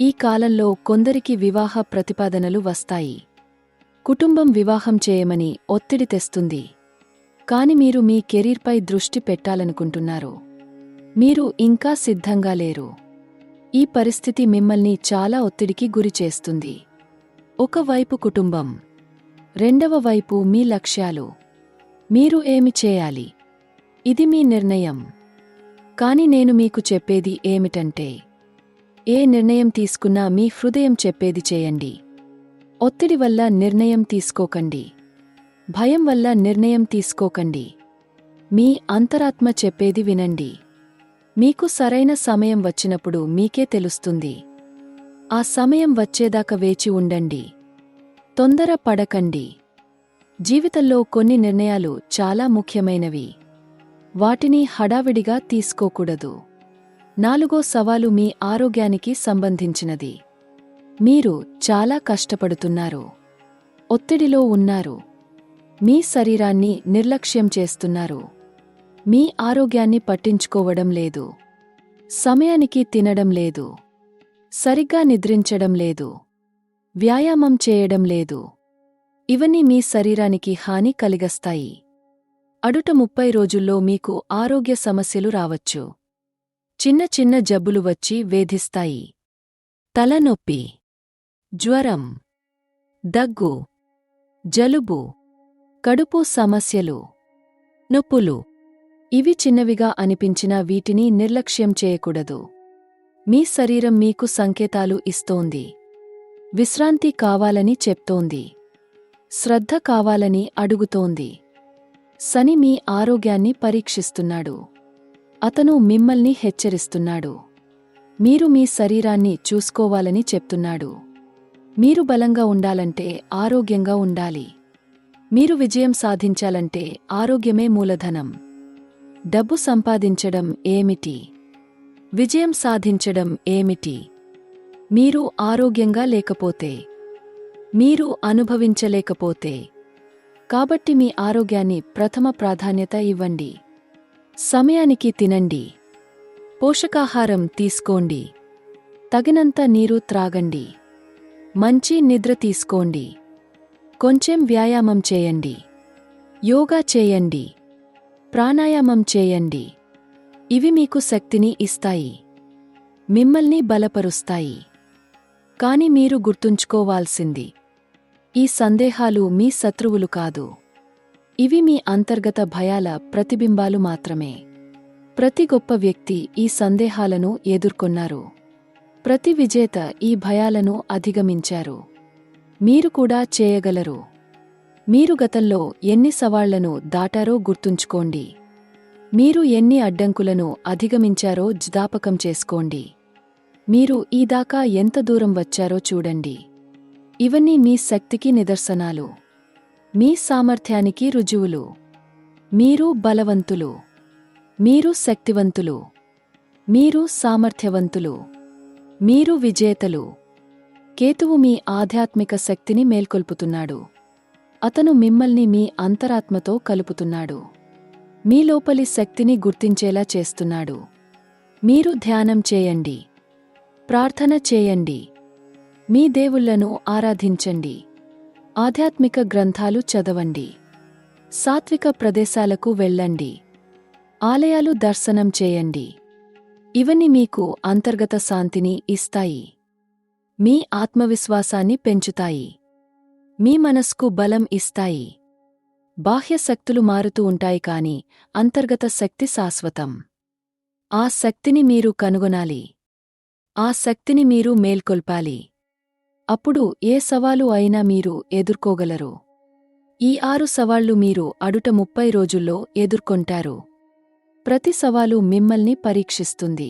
ఈ కాలంలో కొందరికి వివాహ ప్రతిపాదనలు వస్తాయి. కుటుంబం వివాహం చేయమని ఒత్తిడి తెస్తుంది. కాని మీరు మీ కెరీర్పై దృష్టి పెట్టాలనుకుంటున్నారు. మీరు ఇంకా సిద్ధంగా లేరు. ఈ పరిస్థితి మిమ్మల్ని చాలా ఒత్తిడికి గురిచేస్తుంది. ఒకవైపు కుటుంబం, రెండవ వైపు మీ లక్ష్యాలు. మీరు ఏమి చేయాలి? ఇది మీ నిర్ణయం. కాని నేను మీకు చెప్పేది ఏమిటంటే, ఏ నిర్ణయం తీసుకున్నా మీ హృదయం చెప్పేది చేయండి. ఒత్తిడి వల్ల నిర్ణయం తీసుకోకండి. భయం వల్ల నిర్ణయం తీసుకోకండి. మీ అంతరాత్మ చెప్పేది వినండి. మీకు సరైన సమయం వచ్చినప్పుడు మీకే తెలుస్తుంది. ఆ సమయం వచ్చేదాకా వేచి ఉండండి. తొందర పడకండి. జీవితంలో కొన్ని నిర్ణయాలు చాలా ముఖ్యమైనవి. వాటిని హడావిడిగా తీసుకోకూడదు. నాలుగో సవాలు మీ ఆరోగ్యానికి సంబంధించినది. మీరు చాలా కష్టపడుతున్నారు. ఒత్తిడిలో ఉన్నారు. మీ శరీరాన్ని నిర్లక్ష్యం చేస్తున్నారు. మీ ఆరోగ్యాన్ని పట్టించుకోవడం లేదు. సమయానికి తినడం లేదు. సరిగ్గా నిద్రించడం లేదు. వ్యాయామం చేయడం లేదు. ఇవన్నీ మీ శరీరానికి హాని కలిగస్తాయి. అడుట 30 రోజుల్లో మీకు ఆరోగ్య సమస్యలు రావచ్చు. చిన్న చిన్న జబ్బులు వచ్చి వేధిస్తాయి. తలనొప్పి, జ్వరం, దగ్గు, జలుబు, కడుపు సమస్యలు, నొప్పులు. ఇవి చిన్నవిగా అనిపించినా వీటిని నిర్లక్ష్యం చేయకూడదు. మీ శరీరం మీకు సంకేతాలు ఇస్తోంది. విశ్రాంతి కావాలని చెప్తోంది. శ్రద్ధ కావాలని అడుగుతోంది. శని మీ ఆరోగ్యాన్ని పరీక్షిస్తున్నాడు. అతను మిమ్మల్ని హెచ్చరిస్తున్నాడు. మీరు మీ శరీరాన్ని చూసుకోవాలని చెప్తున్నాడు. మీరు బలంగా ఉండాలంటే ఆరోగ్యంగా ఉండాలి. మీరు విజయం సాధించాలంటే ఆరోగ్యమే మూలధనం. డబ్బు సంపాదించడం ఏమిటి? విజయం సాధించడం ఏమిటి? మీరు ఆరోగ్యంగా లేకపోతే, మీరు అనుభవించలేకపోతే. కాబట్టి మీ ఆరోగ్యాన్ని ప్రథమ ప్రాధాన్యత ఇవ్వండి. సమయానికి తినండి. పోషకాహారం తీసుకోండి. తగినంత నీరు త్రాగండి. మంచి నిద్ర తీసుకోండి. కొంచెం వ్యాయామం చేయండి. యోగా చేయండి. ప్రాణాయామం చేయండి. ఇవి మీకు శక్తిని ఇస్తాయి. మిమ్మల్ని బలపరుస్తాయి. కాని మీరు గుర్తుంచుకోవాల్సింది, ఈ సందేహాలు మీ శత్రువులు కాదు. ఇవి మీ అంతర్గత భయాల ప్రతిబింబాలు మాత్రమే. ప్రతి గొప్ప వ్యక్తి ఈ సందేహాలను ఎదుర్కొన్నారు. ప్రతి విజేత ఈ భయాలను అధిగమించారు. మీరు కూడా చేయగలరు. మీరు గతంలో ఎన్ని సవాళ్లను దాటారో గుర్తుంచుకోండి. మీరు ఎన్ని అడ్డంకులను అధిగమించారో జ్ఞాపకం చేసుకోండి. మీరు ఈ దాకా ఎంత దూరం వచ్చారో చూడండి. ఇవన్నీ మీ శక్తికి నిదర్శనాలు. మీ సామర్థ్యానికి రుజువులు. మీరు బలవంతులు. మీరు శక్తివంతులు. మీరు సామర్థ్యవంతులు. మీరు విజేతలు. కేతువు మీ ఆధ్యాత్మిక శక్తిని మేల్కొల్పుతున్నాడు. అతను మిమ్మల్ని మీ అంతరాత్మతో కలుపుతున్నాడు. మీ లోపలి శక్తిని గుర్తించేలా చేస్తున్నాడు. మీరు ధ్యానం చేయండి. ప్రార్థన చేయండి. మీ దేవుళ్లను ఆరాధించండి. ఆధ్యాత్మిక గ్రంథాలు చదవండి. సాత్విక ప్రదేశాలకు వెళ్ళండి. ఆలయాలు దర్శనం చేయండి. ఇవన్నీ మీకు అంతర్గత శాంతిని ఇస్తాయి. మీ ఆత్మవిశ్వాసాన్ని పెంచుతాయి. మీ మనస్కు బలం ఇస్తాయి. బాహ్య శక్తులు మారుతూ ఉంటాయి కాని అంతర్గత శక్తి శాశ్వతం. ఆ శక్తిని మీరు కనుగొనాలి. ఆ శక్తిని మీరు మేల్కొల్పాలి. అప్పుడు ఏ సవాలు అయినా మీరు ఎదుర్కోగలరు. ఈ 6 సవాళ్లు మీరు అడుట 30 రోజుల్లో ఎదుర్కొంటారు. ప్రతి సవాలు మిమ్మల్ని పరీక్షిస్తుంది.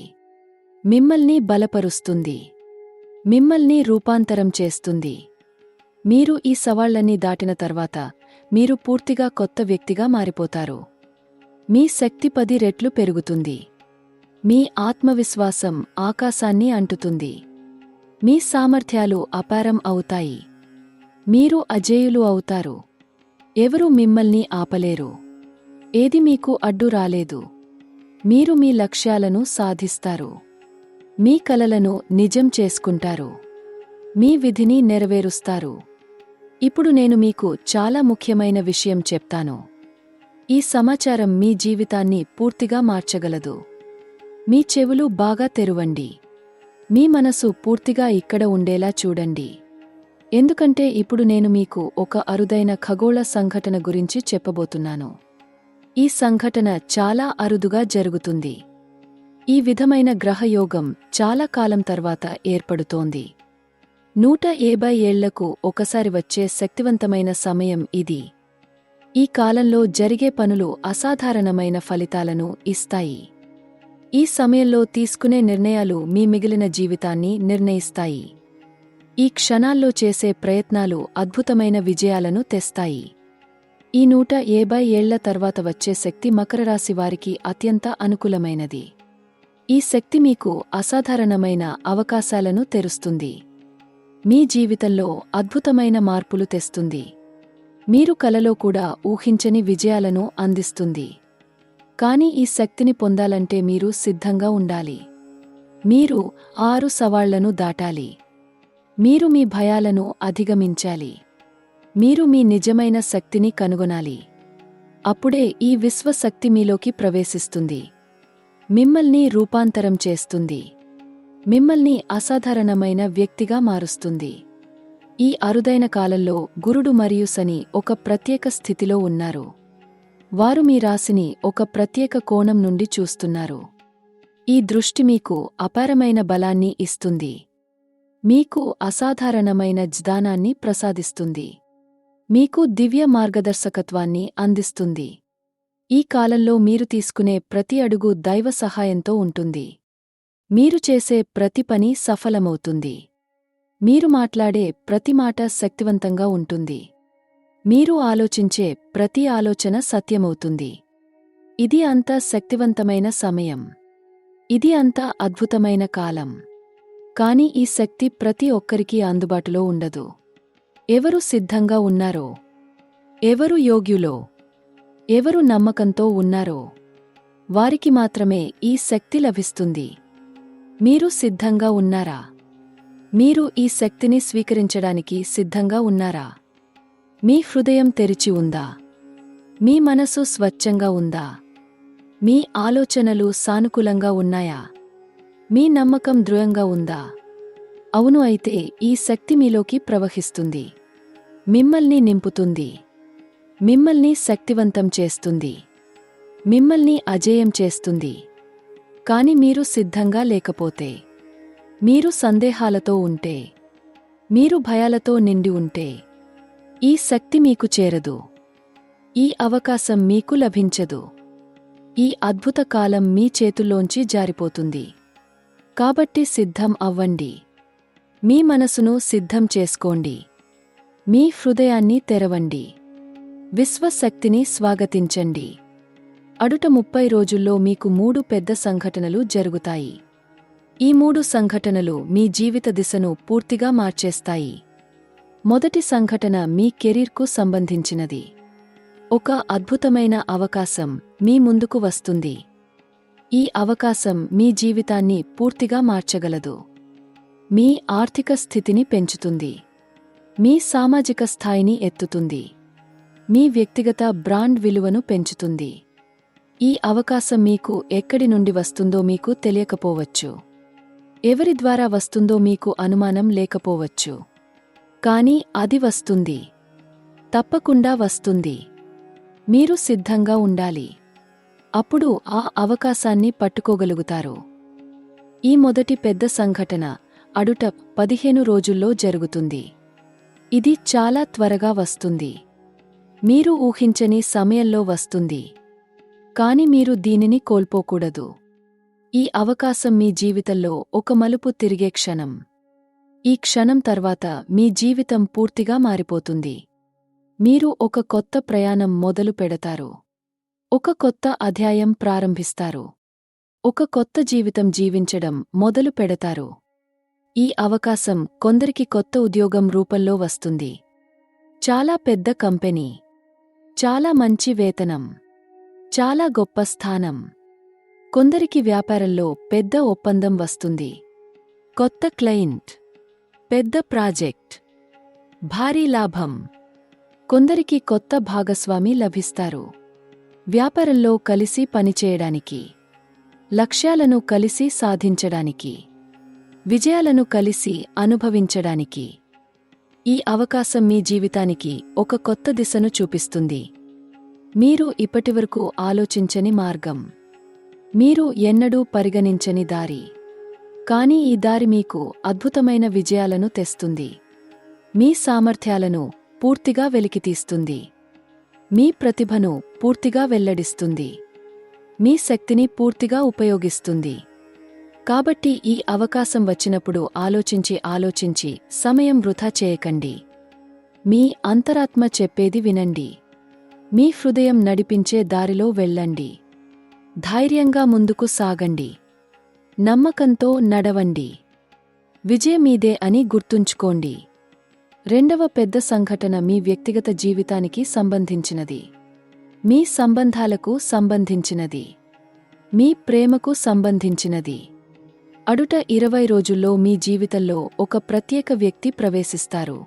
మిమ్మల్ని బలపరుస్తుంది. మిమ్మల్ని రూపాంతరం చేస్తుంది. మీరు ఈ సవాళ్లన్నీ దాటిన తర్వాత మీరు పూర్తిగా కొత్త వ్యక్తిగా మారిపోతారు. మీ శక్తి 10 రెట్లు పెరుగుతుంది. మీ ఆత్మవిశ్వాసం ఆకాశాన్ని అంటుతుంది. మీ సామర్థ్యాలు అపారం అవుతాయి. మీరు అజేయులు అవుతారు. ఎవరూ మిమ్మల్ని ఆపలేరు. ఏది మీకు అడ్డు రాలేదు. మీరు మీ లక్ష్యాలను సాధిస్తారు. మీ కలలను నిజం చేసుకుంటారు. మీ విధిని నెరవేరుస్తారు. ఇప్పుడు నేను మీకు చాలా ముఖ్యమైన విషయం చెప్తాను. ఈ సమాచారం మీ జీవితాన్ని పూర్తిగా మార్చగలదు. మీ చెవులు బాగా తెరువండి. మీ మనసు పూర్తిగా ఇక్కడ ఉండేలా చూడండి. ఎందుకంటే ఇప్పుడు నేను మీకు ఒక అరుదైన ఖగోళ సంఘటన గురించి చెప్పబోతున్నాను. ఈ సంఘటన చాలా అరుదుగా జరుగుతుంది. ఈ విధమైన గ్రహయోగం చాలా కాలం తర్వాత ఏర్పడుతోంది. 150 ఏళ్లకు ఒకసారి వచ్చే శక్తివంతమైన సమయం ఇది. ఈ కాలంలో జరిగే పనులు అసాధారణమైన ఫలితాలను ఇస్తాయి. ఈ సమయంలో తీసుకునే నిర్ణయాలు మీ మిగిలిన జీవితాన్ని నిర్ణయిస్తాయి. ఈ క్షణాల్లో చేసే ప్రయత్నాలు అద్భుతమైన విజయాలను తెస్తాయి. ఈ 150 ఏళ్ల తర్వాత వచ్చే శక్తి మకర రాశి వారికి అత్యంత అనుకూలమైనది. ఈ శక్తి మీకు అసాధారణమైన అవకాశాలను తెరుస్తుంది. మీ జీవితంలో అద్భుతమైన మార్పులు తెస్తుంది. మీరు కలలో కూడా ఊహించని విజయాలను అందిస్తుంది. కానీ ఈ శక్తిని పొందాలంటే మీరు సిద్ధంగా ఉండాలి. మీరు 6 సవాళ్లను దాటాలి. మీరు మీ భయాలను అధిగమించాలి. మీరు మీ నిజమైన శక్తిని కనుగొనాలి. అప్పుడే ఈ విశ్వశక్తి మీలోకి ప్రవేశిస్తుంది. మిమ్మల్ని రూపాంతరం చేస్తుంది. మిమ్మల్ని అసాధారణమైన వ్యక్తిగా మారుస్తుంది. ఈ అరుదైన కాలంలో గురుడు మరియు శని ఒక ప్రత్యేక స్థితిలో ఉన్నారు. వారు మీ రాశిని ఒక ప్రత్యేక కోణం నుండి చూస్తున్నారు. ఈ దృష్టి మీకు అపారమైన బలాన్ని ఇస్తుంది. మీకు అసాధారణమైన జ్ఞానాన్ని ప్రసాదిస్తుంది. మీకు దివ్య మార్గదర్శకత్వాన్ని అందిస్తుంది. ఈ కాలంలో మీరు తీసుకునే ప్రతి అడుగు దైవ సహాయంతో ఉంటుంది. మీరు చేసే ప్రతి పని సఫలమవుతుంది. మీరు మాట్లాడే ప్రతి మాట శక్తివంతంగా ఉంటుంది. మీరు ఆలోచించే ప్రతి ఆలోచన సత్యమవుతుంది. ఇది అంత శక్తివంతమైన సమయం. ఇది అంత అద్భుతమైన కాలం. కాని ఈ శక్తి ప్రతి ఒక్కరికీ అందుబాటులో ఉండదు. ఎవరు సిద్ధంగా ఉన్నారో, ఎవరు యోగ్యులో, ఎవరు నమ్మకంతో ఉన్నారో వారికి మాత్రమే ఈ శక్తి లభిస్తుంది. మీరు సిద్ధంగా ఉన్నారా? మీరు ఈ శక్తిని స్వీకరించడానికి సిద్ధంగా ఉన్నారా? మీ హృదయం తెరిచి ఉందా? మీ మనసు స్వచ్ఛంగా ఉందా? మీ ఆలోచనలు సానుకూలంగా ఉన్నాయా? మీ నమ్మకం దృఢంగా ఉందా? అవును అయితే ఈ శక్తి మీలోకి ప్రవహిస్తుంది. మిమ్మల్ని నింపుతుంది. మిమ్మల్ని శక్తివంతం చేస్తుంది. మిమ్మల్ని అజేయం చేస్తుంది. కాని మీరు సిద్ధంగా లేకపోతే, మీరు సందేహాలతో ఉంటే, మీరు భయాలతో నిండి ఉంటే, ఈ శక్తి మీకు చేరదు. ఈ అవకాశం మీకు లభించదు. ఈ అద్భుత కాలం మీ చేతుల్లోంచి జారిపోతుంది. కాబట్టి సిద్ధం అవ్వండి. మీ మనసును సిద్ధం చేసుకోండి. మీ హృదయాన్ని తెరవండి. విశ్వశక్తిని స్వాగతించండి. అడుట 30 రోజుల్లో మీకు 3 పెద్ద సంఘటనలు జరుగుతాయి. ఈ 3 సంఘటనలు మీ జీవిత దిశను పూర్తిగా మార్చేస్తాయి. మొదటి సంఘటన మీ కెరీర్కు సంబంధించినది. ఒక అద్భుతమైన అవకాశం మీ ముందుకు వస్తుంది. ఈ అవకాశం మీ జీవితాన్ని పూర్తిగా మార్చగలదు. మీ ఆర్థిక స్థితిని పెంచుతుంది. మీ సామాజిక స్థాయిని ఎత్తుతుంది. మీ వ్యక్తిగత బ్రాండ్ విలువను పెంచుతుంది. ఈ అవకాశం మీకు ఎక్కడి నుండి వస్తుందో మీకు తెలియకపోవచ్చు. ఎవరి ద్వారా వస్తుందో మీకు అనుమానం లేకపోవచ్చు. కానీ అది వస్తుంది. తప్పకుండా వస్తుంది. మీరు సిద్ధంగా ఉండాలి. అప్పుడు ఆ అవకాశాన్ని పట్టుకోగలుగుతారు. ఈ మొదటి పెద్ద సంఘటన అడుట 15 రోజుల్లో జరుగుతుంది. ఇది చాలా త్వరగా వస్తుంది. మీరు ఊహించని సమయంలో వస్తుంది. కాని మీరు దీనిని కోల్పోకూడదు. ఈ అవకాశం మీ జీవితంలో ఒక మలుపు తిరిగే క్షణం. ఈ క్షణం తర్వాత మీ జీవితం పూర్తిగా మారిపోతుంది. మీరు ఒక కొత్త ప్రయాణం మొదలు పెడతారు. ఒక కొత్త అధ్యాయం ప్రారంభిస్తారు. ఒక కొత్త జీవితం జీవించడం మొదలు పెడతారు. ఈ అవకాశం కొందరికి కొత్త ఉద్యోగం రూపంలో వస్తుంది. చాలా పెద్ద కంపెనీ, చాలా మంచి వేతనం, చాలా గొప్ప స్థానం. కొందరికి వ్యాపారంలో పెద్ద ఒప్పందం వస్తుంది. కొత్త క్లయింట్, పెద్ద ప్రాజెక్ట్, భారీ లాభం. కొందరికి కొత్త భాగస్వామి లభిస్తారు. వ్యాపారంలో కలిసి పనిచేయడానికి, లక్ష్యాలను కలిసి సాధించడానికి, విజయాలను కలిసి అనుభవించడానికి. ఈ అవకాశం మీ జీవితానికి ఒక కొత్త దిశను చూపిస్తుంది. మీరు ఇప్పటివరకు ఆలోచించని మార్గం. మీరు ఎన్నడూ పరిగణించని దారి. కానీ ఈ దారి మీకు అద్భుతమైన విజయాలను తెస్తుంది. మీ సామర్థ్యాలను పూర్తిగా వెలికితీస్తుంది. మీ ప్రతిభను పూర్తిగా వెల్లడిస్తుంది. మీ శక్తిని పూర్తిగా ఉపయోగిస్తుంది. కాబట్టి ఈ అవకాశం వచ్చినప్పుడు ఆలోచించి సమయం వృథా చేయకండి. మీ అంతరాత్మ చెప్పేది వినండి. మీ హృదయం నడిపించే దారిలో వెళ్ళండి. ధైర్యంగా ముందుకు సాగండి. నమ్మకంతో నడవండి. విజయం మీదే అని గుర్తుంచుకోండి. రెండవ పెద్ద సంఘటన మీ వ్యక్తిగత జీవితానికి సంబంధించినది. మీ సంబంధాలకు సంబంధించినది. మీ ప్రేమకు సంబంధించినది. అడుట 20 రోజుల్లో మీ జీవితంలో ఒక ప్రత్యేక వ్యక్తి ప్రవేశిస్తారు.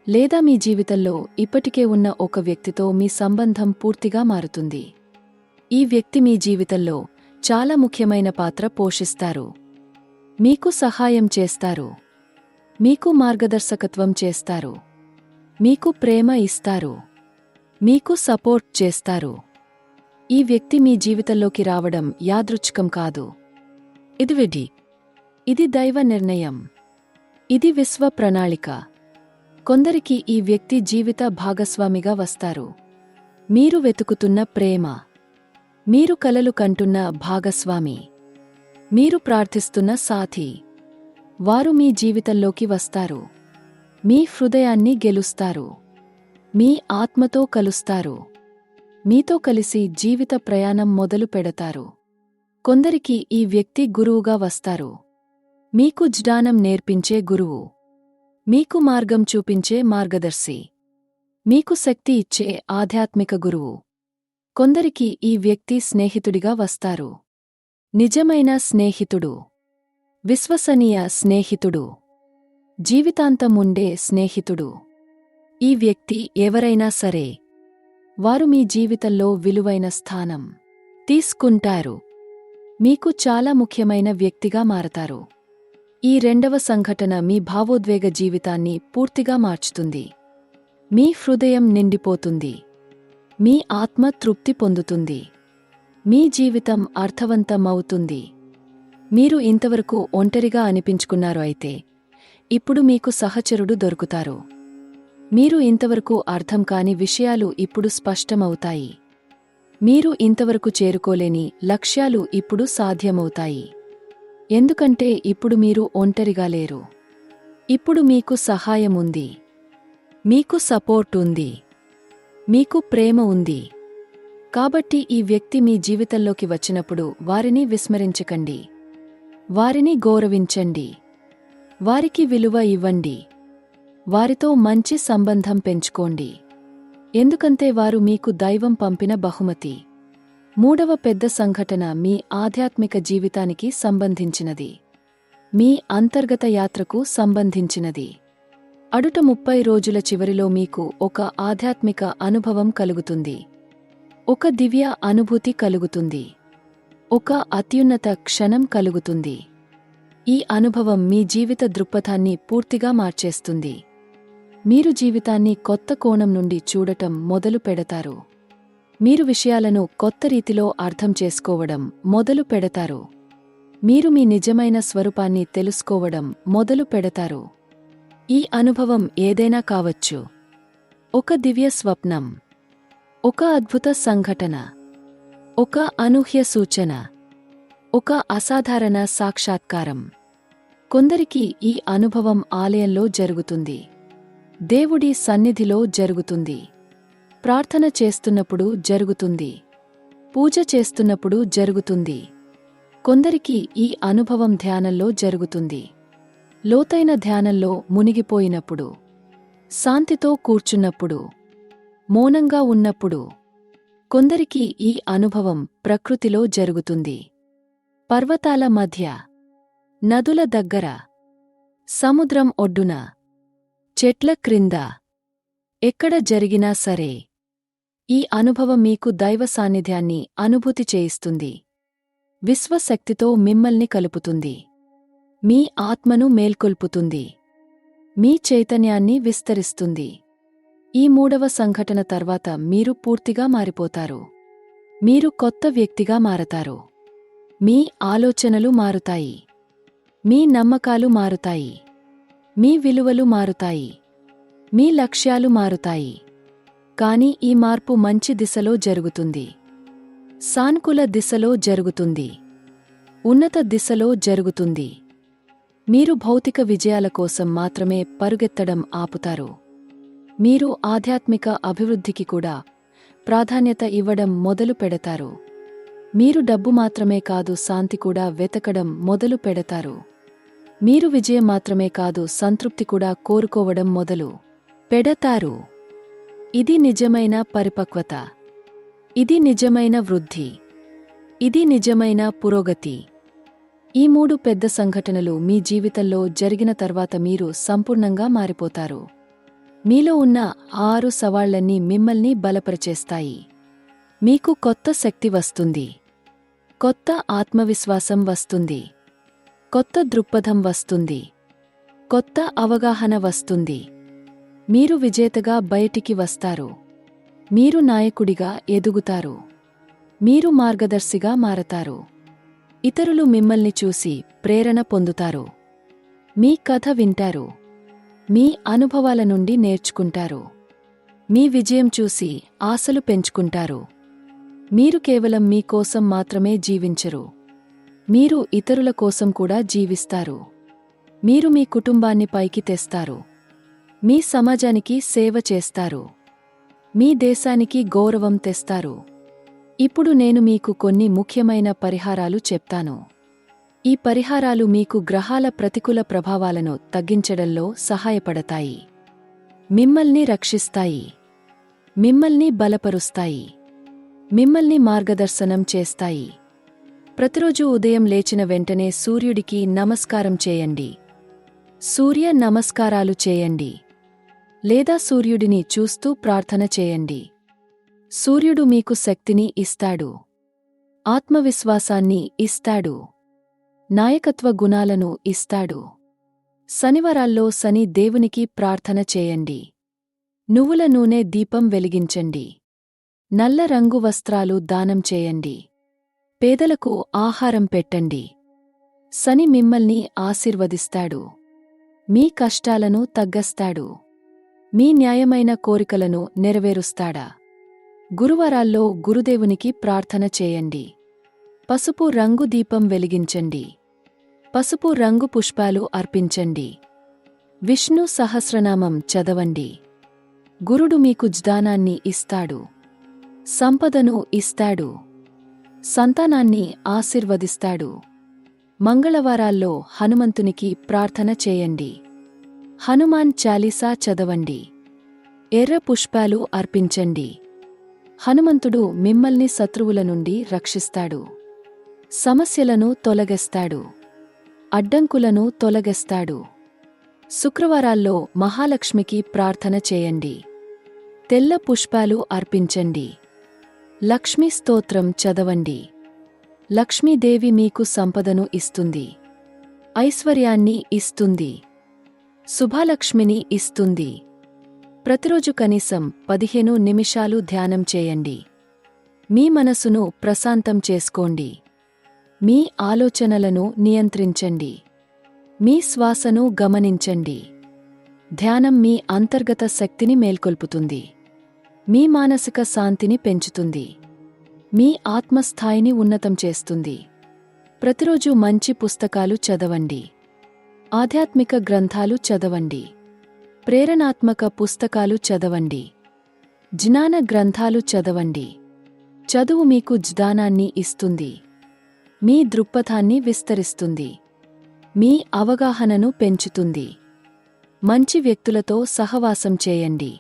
లేదా మీ జీవితంలో ఇప్పటికే ఉన్న ఒక వ్యక్తితో మీ సంబంధం పూర్తిగా మారుతుంది. ఈ వ్యక్తి మీ జీవితంలో చాలా ముఖ్యమైన పాత్ర పోషిస్తారు. మీకు సహాయం చేస్తారు. మీకు మార్గదర్శకత్వం చేస్తారు. మీకు ప్రేమ ఇస్తారు. మీకు సపోర్ట్ చేస్తారు. ఈ వ్యక్తి మీ జీవితంలోకి రావడం యాదృచ్ఛికం కాదు. ఇది విధి. ఇది దైవ నిర్ణయం. ఇది విశ్వ ప్రణాళిక. కొందరికి ఈ వ్యక్తి జీవిత భాగస్వామిగా వస్తారు. మీరు వెతుకుతున్న ప్రేమ. మీరు కలలు కంటున్న భాగస్వామి. మీరు ప్రార్థిస్తున్న సాథీ. వారు మీ జీవితంలోకి వస్తారు. మీ హృదయాన్ని గెలుస్తారు. మీ ఆత్మతో కలుస్తారు. మీతో కలిసి జీవిత ప్రయాణం మొదలు పెడతారు. కొందరికి ఈ వ్యక్తి గురువుగా వస్తారు. మీకు జ్ఞానం నేర్పించే గురువు. మీకు మార్గం చూపించే మార్గదర్శి. మీకు శక్తి ఇచ్చే ఆధ్యాత్మిక గురువు. కొందరికి ఈ వ్యక్తి స్నేహితుడిగా వస్తారు. నిజమైన స్నేహితుడు. విశ్వసనీయ స్నేహితుడు. జీవితాంతం ఉండే స్నేహితుడు. ఈ వ్యక్తి ఎవరైనా సరే, వారు మీ జీవితంలో విలువైన స్థానం తీసుకుంటారు. మీకు చాలా ముఖ్యమైన వ్యక్తిగా మారతారు. ఈ రెండవ సంఘటన మీ భావోద్వేగ జీవితాన్ని పూర్తిగా మార్చుతుంది. మీ హృదయం నిండిపోతుంది. మీ ఆత్మ తృప్తి పొందుతుంది. మీ జీవితం అర్థవంతమవుతుంది. మీరు ఇంతవరకు ఒంటరిగా అనిపించుకున్నారు అయితే ఇప్పుడు మీకు సహచరుడు దొరుకుతారు. మీరు ఇంతవరకు అర్థం కాని విషయాలు ఇప్పుడు స్పష్టమవుతాయి. మీరు ఇంతవరకు చేరుకోలేని లక్ష్యాలు ఇప్పుడు సాధ్యమవుతాయి. ఎందుకంటే ఇప్పుడు మీరు ఒంటరిగా లేరు. ఇప్పుడు మీకు సహాయం ఉంది. మీకు సపోర్ట్ ఉంది. మీకు ప్రేమ ఉంది. కాబట్టి ఈ వ్యక్తి మీ జీవితంలోకి వచ్చినప్పుడు వారిని విస్మరించకండి. వారిని గౌరవించండి. వారికి విలువ ఇవ్వండి. వారితో మంచి సంబంధం పెంచుకోండి. ఎందుకంటే వారు మీకు దైవం పంపిన బహుమతి. మూడవ పెద్ద సంఘటన మీ ఆధ్యాత్మిక జీవితానికి సంబంధించినది. మీ అంతర్గత యాత్రకు సంబంధించినది. అడుట 30 రోజుల చివరిలో మీకు ఒక ఆధ్యాత్మిక అనుభవం కలుగుతుంది. ఒక దివ్య అనుభూతి కలుగుతుంది. ఒక అత్యున్నత క్షణం కలుగుతుంది. ఈ అనుభవం మీ జీవిత దృక్పథాన్ని పూర్తిగా మార్చేస్తుంది. మీరు జీవితాన్ని కొత్త కోణం నుండి చూడటం మొదలు పెడతారు. మీరు విషయాలను కొత్త రీతిలో అర్థం చేసుకోవడం మొదలు పెడతారు. మీరు మీ నిజమైన స్వరూపాన్ని తెలుసుకోవడం మొదలు పెడతారు. ఈ అనుభవం ఏదైనా కావచ్చు. ఒక దివ్య స్వప్నం, ఒక అద్భుత సంఘటన, ఒక అనూహ్య సూచన, ఒక అసాధారణ సాక్షాత్కారం. కొందరికి ఈ అనుభవం ఆలయంలో జరుగుతుంది. దేవుడి సన్నిధిలో జరుగుతుంది. ప్రార్థన చేస్తున్నప్పుడు జరుగుతుంది. పూజ చేస్తున్నప్పుడు జరుగుతుంది. కొందరికి ఈ అనుభవం ధ్యానంలో జరుగుతుంది. లోతైన ధ్యానంలో మునిగిపోయినప్పుడు, శాంతితో కూర్చున్నప్పుడు, మౌనంగా ఉన్నప్పుడు. కొందరికి ఈ అనుభవం ప్రకృతిలో జరుగుతుంది. పర్వతాల మధ్య, నదుల దగ్గర, సముద్రం ఒడ్డున, చెట్ల క్రింద, ఎక్కడ జరిగినా సరే. ఈ అనుభవం మీకు దైవ సాన్నిధ్యాన్ని అనుభూతి చేయిస్తుంది. విశ్వశక్తితో మిమ్మల్ని కలుపుతుంది. మీ ఆత్మను మేల్కొల్పుతుంది. మీ చైతన్యాన్ని విస్తరిస్తుంది. ఈ 3వ సంఘటన తర్వాత మీరు పూర్తిగా మారిపోతారు. మీరు కొత్త వ్యక్తిగా మారతారు. మీ ఆలోచనలు మారుతాయి. మీ నమ్మకాలు మారుతాయి. మీ విలువలు మారుతాయి. మీ లక్ష్యాలు మారుతాయి. కాని ఈ మార్పు మంచి దిశలో జరుగుతుంది. సానుకూల దిశలో జరుగుతుంది. ఉన్నత దిశలో జరుగుతుంది. మీరు భౌతిక విజయాల కోసం మాత్రమే పరుగెత్తడం ఆపుతారు. మీరు ఆధ్యాత్మిక అభివృద్ధికి కూడా ప్రాధాన్యత ఇవ్వడం మొదలు పెడతారు. మీరు డబ్బు మాత్రమే కాదు, శాంతి కూడా వెతకడం మొదలు పెడతారు. మీరు విజయం మాత్రమే కాదు, సంతృప్తి కూడా కోరుకోవడం మొదలు పెడతారు. ఇది నిజమైన పరిపక్వత. ఇది నిజమైన వృద్ధి. ఇది నిజమైన పురోగతి. ఈ 3 పెద్ద సంఘటనలు మీ జీవితంలో జరిగిన తర్వాత మీరు సంపూర్ణంగా మారిపోతారు. మీలో ఉన్న 6 సవాళ్లన్నీ మిమ్మల్ని బలపరిచేస్తాయి. మీకు కొత్త శక్తి వస్తుంది. కొత్త ఆత్మవిశ్వాసం వస్తుంది. కొత్త దృక్పథం వస్తుంది. కొత్త అవగాహన వస్తుంది. మీరు విజేతగా బయటికి వస్తారు. మీరు నాయకుడిగా ఎదుగుతారు. మీరు మార్గదర్శిగా మారతారు. ఇతరులు మిమ్మల్ని చూసి ప్రేరణ పొందుతారు. మీ కథ వింటారు. మీ అనుభవాల నుండి నేర్చుకుంటారు. మీ విజయం చూసి ఆశలు పెంచుకుంటారు. మీరు కేవలం మీ కోసం మాత్రమే జీవించరు. మీరు ఇతరుల కోసం కూడా జీవిస్తారు. మీరు మీ కుటుంబాన్ని పైకి తెస్తారు. మీ సమాజానికి సేవ చేస్తారు. మీ దేశానికి గౌరవం తెస్తారు. ఇప్పుడు నేను మీకు కొన్ని ముఖ్యమైన పరిహారాలు చెప్తాను. ఈ పరిహారాలు మీకు గ్రహాల ప్రతికూల ప్రభావాలను తగ్గించడంలో సహాయపడతాయి. మిమ్మల్ని రక్షిస్తాయి. మిమ్మల్ని బలపరుస్తాయి. మిమ్మల్ని మార్గదర్శనం చేస్తాయి. ప్రతిరోజు ఉదయం లేచిన వెంటనే సూర్యుడికి నమస్కారం చేయండి. సూర్య నమస్కారాలు చేయండి. లేదా సూర్యుడిని చూస్తూ ప్రార్థన చేయండి. సూర్యుడు మీకు శక్తిని ఇస్తాడు. ఆత్మవిశ్వాసాన్ని ఇస్తాడు. నాయకత్వ గుణాలను ఇస్తాడు. శనివారాల్లో శని దేవునికి ప్రార్థన చేయండి. నువ్వుల నూనె దీపం వెలిగించండి. నల్ల రంగు వస్త్రాలు దానం చేయండి. పేదలకు ఆహారం పెట్టండి. శని మిమ్మల్ని ఆశీర్వదిస్తాడు. మీ కష్టాలను తగ్గస్తాడు. మీ న్యాయమైన కోరికలను నెరవేరుస్తాడా. గురువారాల్లో గురుదేవునికి ప్రార్థన చేయండి. పసుపు రంగు దీపం వెలిగించండి. పసుపు రంగు పుష్పాలు అర్పించండి. విష్ణు సహస్రనామం చదవండి. గురుడు మీకు జ్ఞానాన్ని ఇస్తాడు. సంపదను ఇస్తాడు. సంతానాన్ని ఆశీర్వదిస్తాడు. మంగళవారాల్లో హనుమంతునికి ప్రార్థన చేయండి. హనుమాన్ చాలీసా చదవండి. ఎర్ర పుష్పాలు అర్పించండి. హనుమంతుడు మిమ్మల్ని శత్రువుల నుండి రక్షిస్తాడు. సమస్యలను తొలగిస్తాడు. అడ్డంకులను తొలగిస్తాడు. శుక్రవారాల్లో మహాలక్ష్మికి ప్రార్థన చేయండి. తెల్ల పుష్పాలు అర్పించండి. లక్ష్మీ స్తోత్రం చదవండి. లక్ష్మీదేవి మీకు సంపదను ఇస్తుంది, ఐశ్వర్యాన్ని ఇస్తుంది, శుభలక్ష్మిని ఇస్తుంది. ప్రతిరోజు కనీసం 15 నిమిషాలు ధ్యానం చేయండి. మీ మనసును ప్రశాంతం చేసుకోండి. మీ ఆలోచనలను నియంత్రించండి. మీ శ్వాసను గమనించండి. ధ్యానం మీ అంతర్గత శక్తిని మేల్కొల్పుతుంది. మీ మానసిక శాంతిని పెంచుతుంది. మీ ఆత్మస్థాయిని ఉన్నతం చేస్తుంది. ప్రతిరోజు మంచి పుస్తకాలు చదవండి. ఆధ్యాత్మిక గ్రంథాలు చదవండి. ప్రేరణాత్మక పుస్తకాలు చదవండి. జ్ఞాన గ్రంథాలు చదవండి. చదువు మీకు జ్ఞానాన్ని ఇస్తుంది. మీ దృక్పథాన్ని విస్తరిస్తుంది. మీ అవగాహనను పెంచుతుంది. మంచి వ్యక్తులతో సహవాసం చేయండి.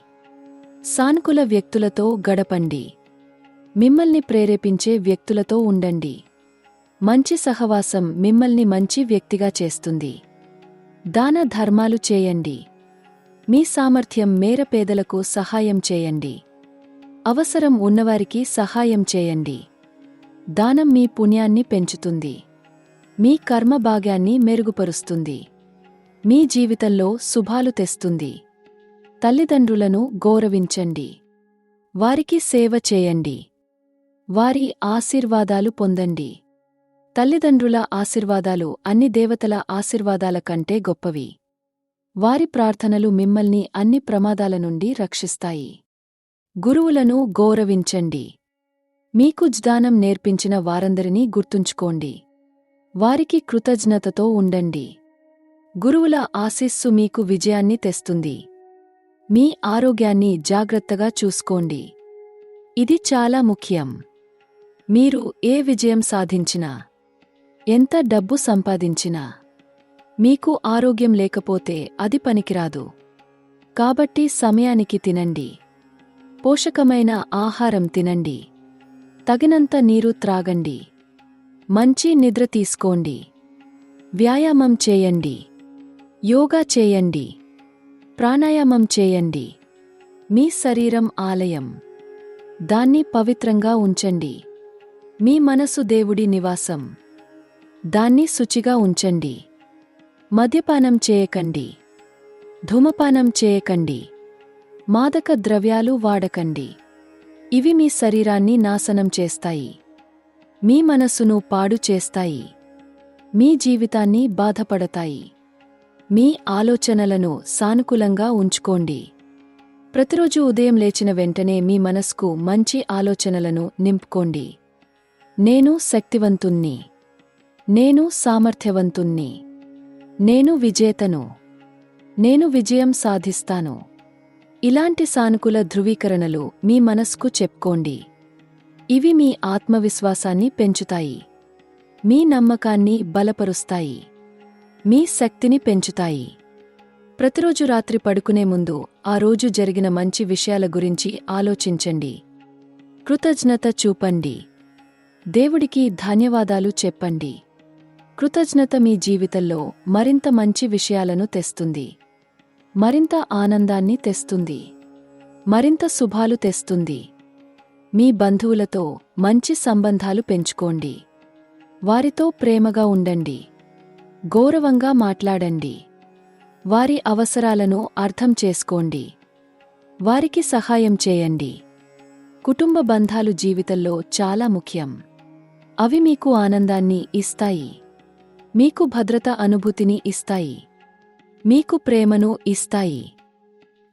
సానుకూల వ్యక్తులతో గడపండి. మిమ్మల్ని ప్రేరేపించే వ్యక్తులతో ఉండండి. మంచి సహవాసం మిమ్మల్ని మంచి వ్యక్తిగా చేస్తుంది. దాన ధర్మాలు చేయండి. మీ సామర్థ్యం మేర పేదలకు సహాయం చేయండి. అవసరం ఉన్నవారికి సహాయం చేయండి. దానం మీ పుణ్యాన్ని పెంచుతుంది. మీ కర్మ భాగ్యాన్ని మెరుగుపరుస్తుంది. మీ జీవితంలో శుభాలు తెస్తుంది. తల్లిదండ్రులను గౌరవించండి. వారికి సేవ చేయండి. వారి ఆశీర్వాదాలు పొందండి. తల్లిదండ్రుల ఆశీర్వాదాలు అన్ని దేవతల ఆశీర్వాదాల కంటే గొప్పవి. వారి ప్రార్థనలు మిమ్మల్ని అన్ని ప్రమాదాల నుండి రక్షిస్తాయి. గురువులను గౌరవించండి. మీకు జ్ఞానం నేర్పించిన వారందరినీ గుర్తుంచుకోండి. వారికి కృతజ్ఞతతో ఉండండి. గురువుల ఆశీస్సు మీకు విజయాన్ని తెస్తుంది. మీ ఆరోగ్యాన్ని జాగ్రత్తగా చూసుకోండి. ఇది చాలా ముఖ్యం. మీరు ఏ విజయం సాధించినా, ఎంత డబ్బు సంపాదించినా, మీకు ఆరోగ్యం లేకపోతే అది పనికిరాదు. కాబట్టి సమయానికి తినండి. పోషకమైన ఆహారం తినండి. తగినంత నీరు త్రాగండి. మంచి నిద్ర తీసుకోండి. వ్యాయామం చేయండి. యోగా చేయండి. ప్రాణాయామం చేయండి. మీ శరీరం ఆలయం. దాన్ని పవిత్రంగా ఉంచండి. మీ మనసు దేవుడి నివాసం. దాన్ని శుచిగా ఉంచండి. మద్యపానం చేయకండి. ధూమపానం చేయకండి. మాదక ద్రవ్యాలు వాడకండి. ఇవి మీ శరీరాన్ని నాశనం చేస్తాయి. మీ మనసును పాడు చేస్తాయి. మీ జీవితాన్ని బాధపడతాయి. మీ ఆలోచనలను సానుకూలంగా ఉంచుకోండి. ప్రతిరోజు ఉదయం లేచిన వెంటనే మీ మనస్కు మంచి ఆలోచనలను నింపుకోండి. నేను శక్తివంతుణ్ణి. నేను సామర్థ్యవంతుణ్ణి. నేను విజేతను. నేను విజయం సాధిస్తాను. ఇలాంటి సానుకూల ధృవీకరణలు మీ మనస్కు చెప్పుకోండి. ఇవి మీ ఆత్మవిశ్వాసాన్ని పెంచుతాయి. మీ నమ్మకాన్ని బలపరుస్తాయి. మీ శక్తిని పెంచుతాయి. ప్రతిరోజు రాత్రి పడుకునే ముందు ఆ రోజు జరిగిన మంచి విషయాల గురించి ఆలోచించండి. కృతజ్ఞత చూపండి. దేవుడికి ధన్యవాదాలు చెప్పండి. కృతజ్ఞత మీ జీవితంలో మరింత మంచి విషయాలను తెస్తుంది. మరింత ఆనందాన్ని తెస్తుంది. మరింత శుభాలు తెస్తుంది. మీ బంధువులతో మంచి సంబంధాలు పెంచుకోండి. వారితో ప్రేమగా ఉండండి. గౌరవంగా మాట్లాడండి. వారి అవసరాలను అర్థం చేసుకోండి. వారికి సహాయం చేయండి. కుటుంబ బంధాలు జీవితంలో చాలా ముఖ్యం. అవి మీకు ఆనందాన్ని ఇస్తాయి. మీకు భద్రత అనుభూతిని ఇస్తాయి. మీకు ప్రేమను ఇస్తాయి.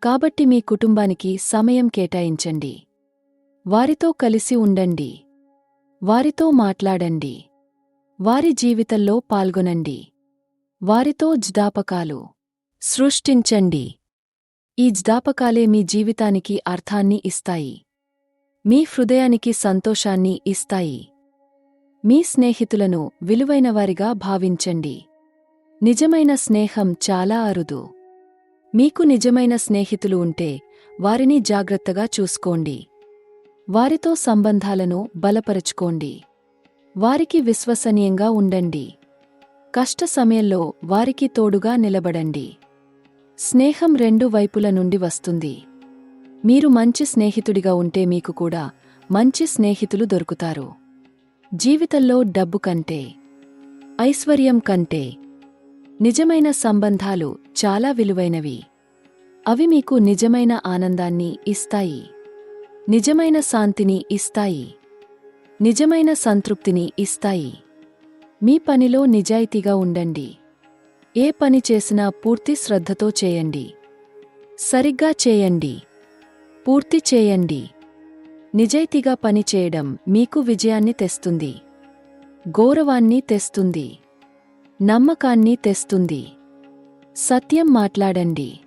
కాబట్టి మీ కుటుంబానికి సమయం కేటాయించండి. వారితో కలిసి ఉండండి. వారితో మాట్లాడండి. వారి జీవితంలో పాల్గొనండి. వారితో జ్ఞాపకాలు సృష్టించండి. ఈ జ్ఞాపకాలే మీ జీవితానికి అర్థాన్ని ఇస్తాయి. మీ హృదయానికి సంతోషాన్ని ఇస్తాయి. మీ స్నేహితులను విలువైనవారిగా భావించండి. నిజమైన స్నేహం చాలా అరుదు. మీకు నిజమైన స్నేహితులు ఉంటే వారిని జాగ్రత్తగా చూసుకోండి. వారితో సంబంధాలను బలపరచుకోండి. వారికి విశ్వసనీయంగా ఉండండి. కష్ట సమయంలో వారికి తోడుగా నిలబడండి. స్నేహం రెండు వైపుల నుండి వస్తుంది. మీరు మంచి స్నేహితుడిగా ఉంటే మీకు కూడా మంచి స్నేహితులు దొరుకుతారు. జీవితంలో డబ్బు కంటే, ఐశ్వర్యం కంటే నిజమైన సంబంధాలు చాలా విలువైనవి. అవి మీకు నిజమైన ఆనందాన్ని ఇస్తాయి, నిజమైన శాంతిని ఇస్తాయి, నిజమైన సంతృప్తిని ఇస్తాయి. మీ పనిలో నిజాయితీగా ఉండండి. ఏ పని చేసినా పూర్తి శ్రద్ధతో చేయండి. సరిగ్గా చేయండి. పూర్తి చేయండి. నిజాయితీగా పని చేయడం మీకు విజయాన్ని తెస్తుంది, గౌరవాన్ని తెస్తుంది, నమ్మకాన్ని తెస్తుంది. సత్యం మాట్లాడండి.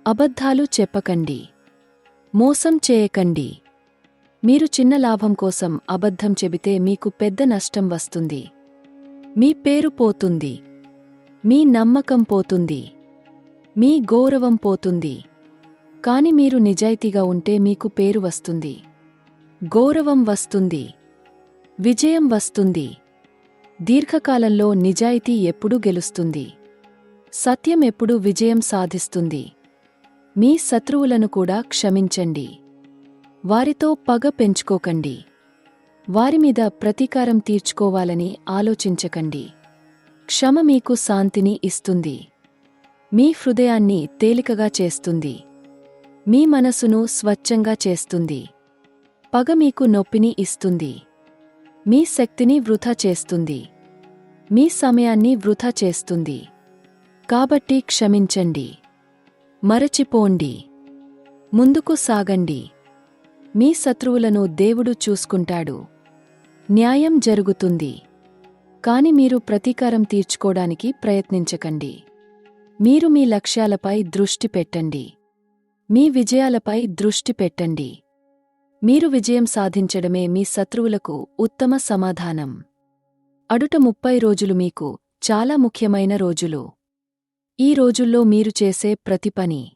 అబద్ధాలు చెప్పకండి. మోసం చేయకండి. మీరు చిన్న లాభం కోసం అబద్ధం చెబితే మీకు పెద్ద నష్టం వస్తుంది. మీ పేరు పోతుంది. మీ నమ్మకం పోతుంది. మీ గౌరవం పోతుంది. కాని మీరు నిజాయితీగా ఉంటే మీకు పేరు వస్తుంది, గౌరవం వస్తుంది, విజయం వస్తుంది. దీర్ఘకాలంలో నిజాయితీ ఎప్పుడూ గెలుస్తుంది. సత్యం ఎప్పుడూ విజయం సాధిస్తుంది. మీ శత్రువులను కూడా క్షమించండి. వారితో పగ పెంచుకోకండి. వారిమీద ప్రతీకారం తీర్చుకోవాలని ఆలోచించకండి. క్షమ మీకు శాంతిని ఇస్తుంది. మీ హృదయాన్ని తేలికగా చేస్తుంది. మీ మనసును స్వచ్ఛంగా చేస్తుంది. పగ మీకు నొప్పిని ఇస్తుంది. మీ శక్తిని వృథా చేస్తుంది. మీ సమయాన్ని వృథా చేస్తుంది. కాబట్టి క్షమించండి. మరచిపోండి. ముందుకు సాగండి. మీ శత్రువులను దేవుడు చూసుకుంటాడు. న్యాయం జరుగుతుంది. కాని మీరు ప్రతీకారం తీర్చుకోడానికి ప్రయత్నించకండి. మీరు మీ లక్ష్యాలపై దృష్టి పెట్టండి. మీ విజయాలపై దృష్టి పెట్టండి. మీరు విజయం సాధించడమే మీ శత్రువులకు ఉత్తమ సమాధానం. అడుట 30 రోజులు మీకు చాలా ముఖ్యమైన రోజులు. ఈ రోజుల్లో మీరు చేసే ప్రతి పని,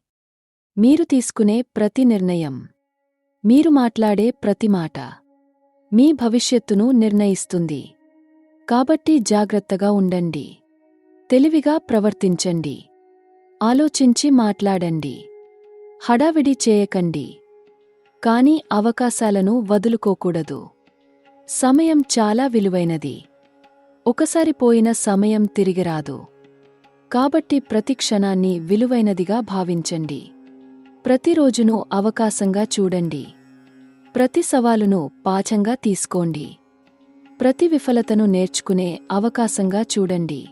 మీరు తీసుకునే ప్రతి నిర్ణయం, మీరు మాట్లాడే ప్రతి మాట మీ భవిష్యత్తును నిర్ణయిస్తుంది. కాబట్టి జాగ్రత్తగా ఉండండి. తెలివిగా ప్రవర్తించండి. ఆలోచించి మాట్లాడండి. హడావిడి చేయకండి. కాని అవకాశాలను వదులుకోకూడదు. సమయం చాలా విలువైనది. ఒకసారి పోయిన సమయం తిరిగిరాదు. కాబట్టి ప్రతి క్షణాన్ని విలువైనదిగా భావించండి. ప్రతిరోజును అవకాశంగా చూడండి. ప్రతి సవాలును పాఠంగా తీసుకోండి. ప్రతి విఫలతను నేర్చుకునే అవకాశంగా చూడండి.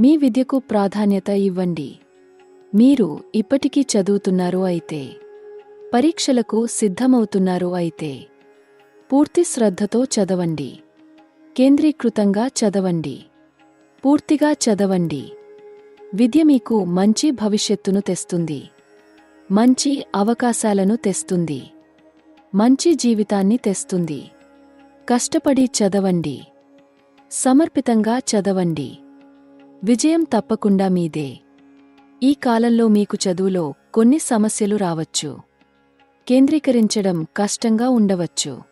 మీ విద్యకు ప్రాధాన్యత ఇవ్వండి. మీరు ఇప్పటికీ చదువుతున్నారు అయితే, పరీక్షలకు సిద్ధమవుతున్నారు అయితే, పూర్తి శ్రద్ధతో చదవండి. కేంద్రీకృతంగా చదవండి. పూర్తిగా చదవండి. విద్య మీకు మంచి భవిష్యత్తును తెస్తుంది. మంచి అవకాశాలను తెస్తుంది. మంచి జీవితాన్ని తెస్తుంది. కష్టపడి చదవండి. సమర్పితంగా చదవండి. విజయం తప్పకుండా మీదే. ఈ కాలంలో మీకు చదువులో కొన్ని సమస్యలు రావచ్చు. కేంద్రీకరించడం కష్టంగా ఉండవచ్చు.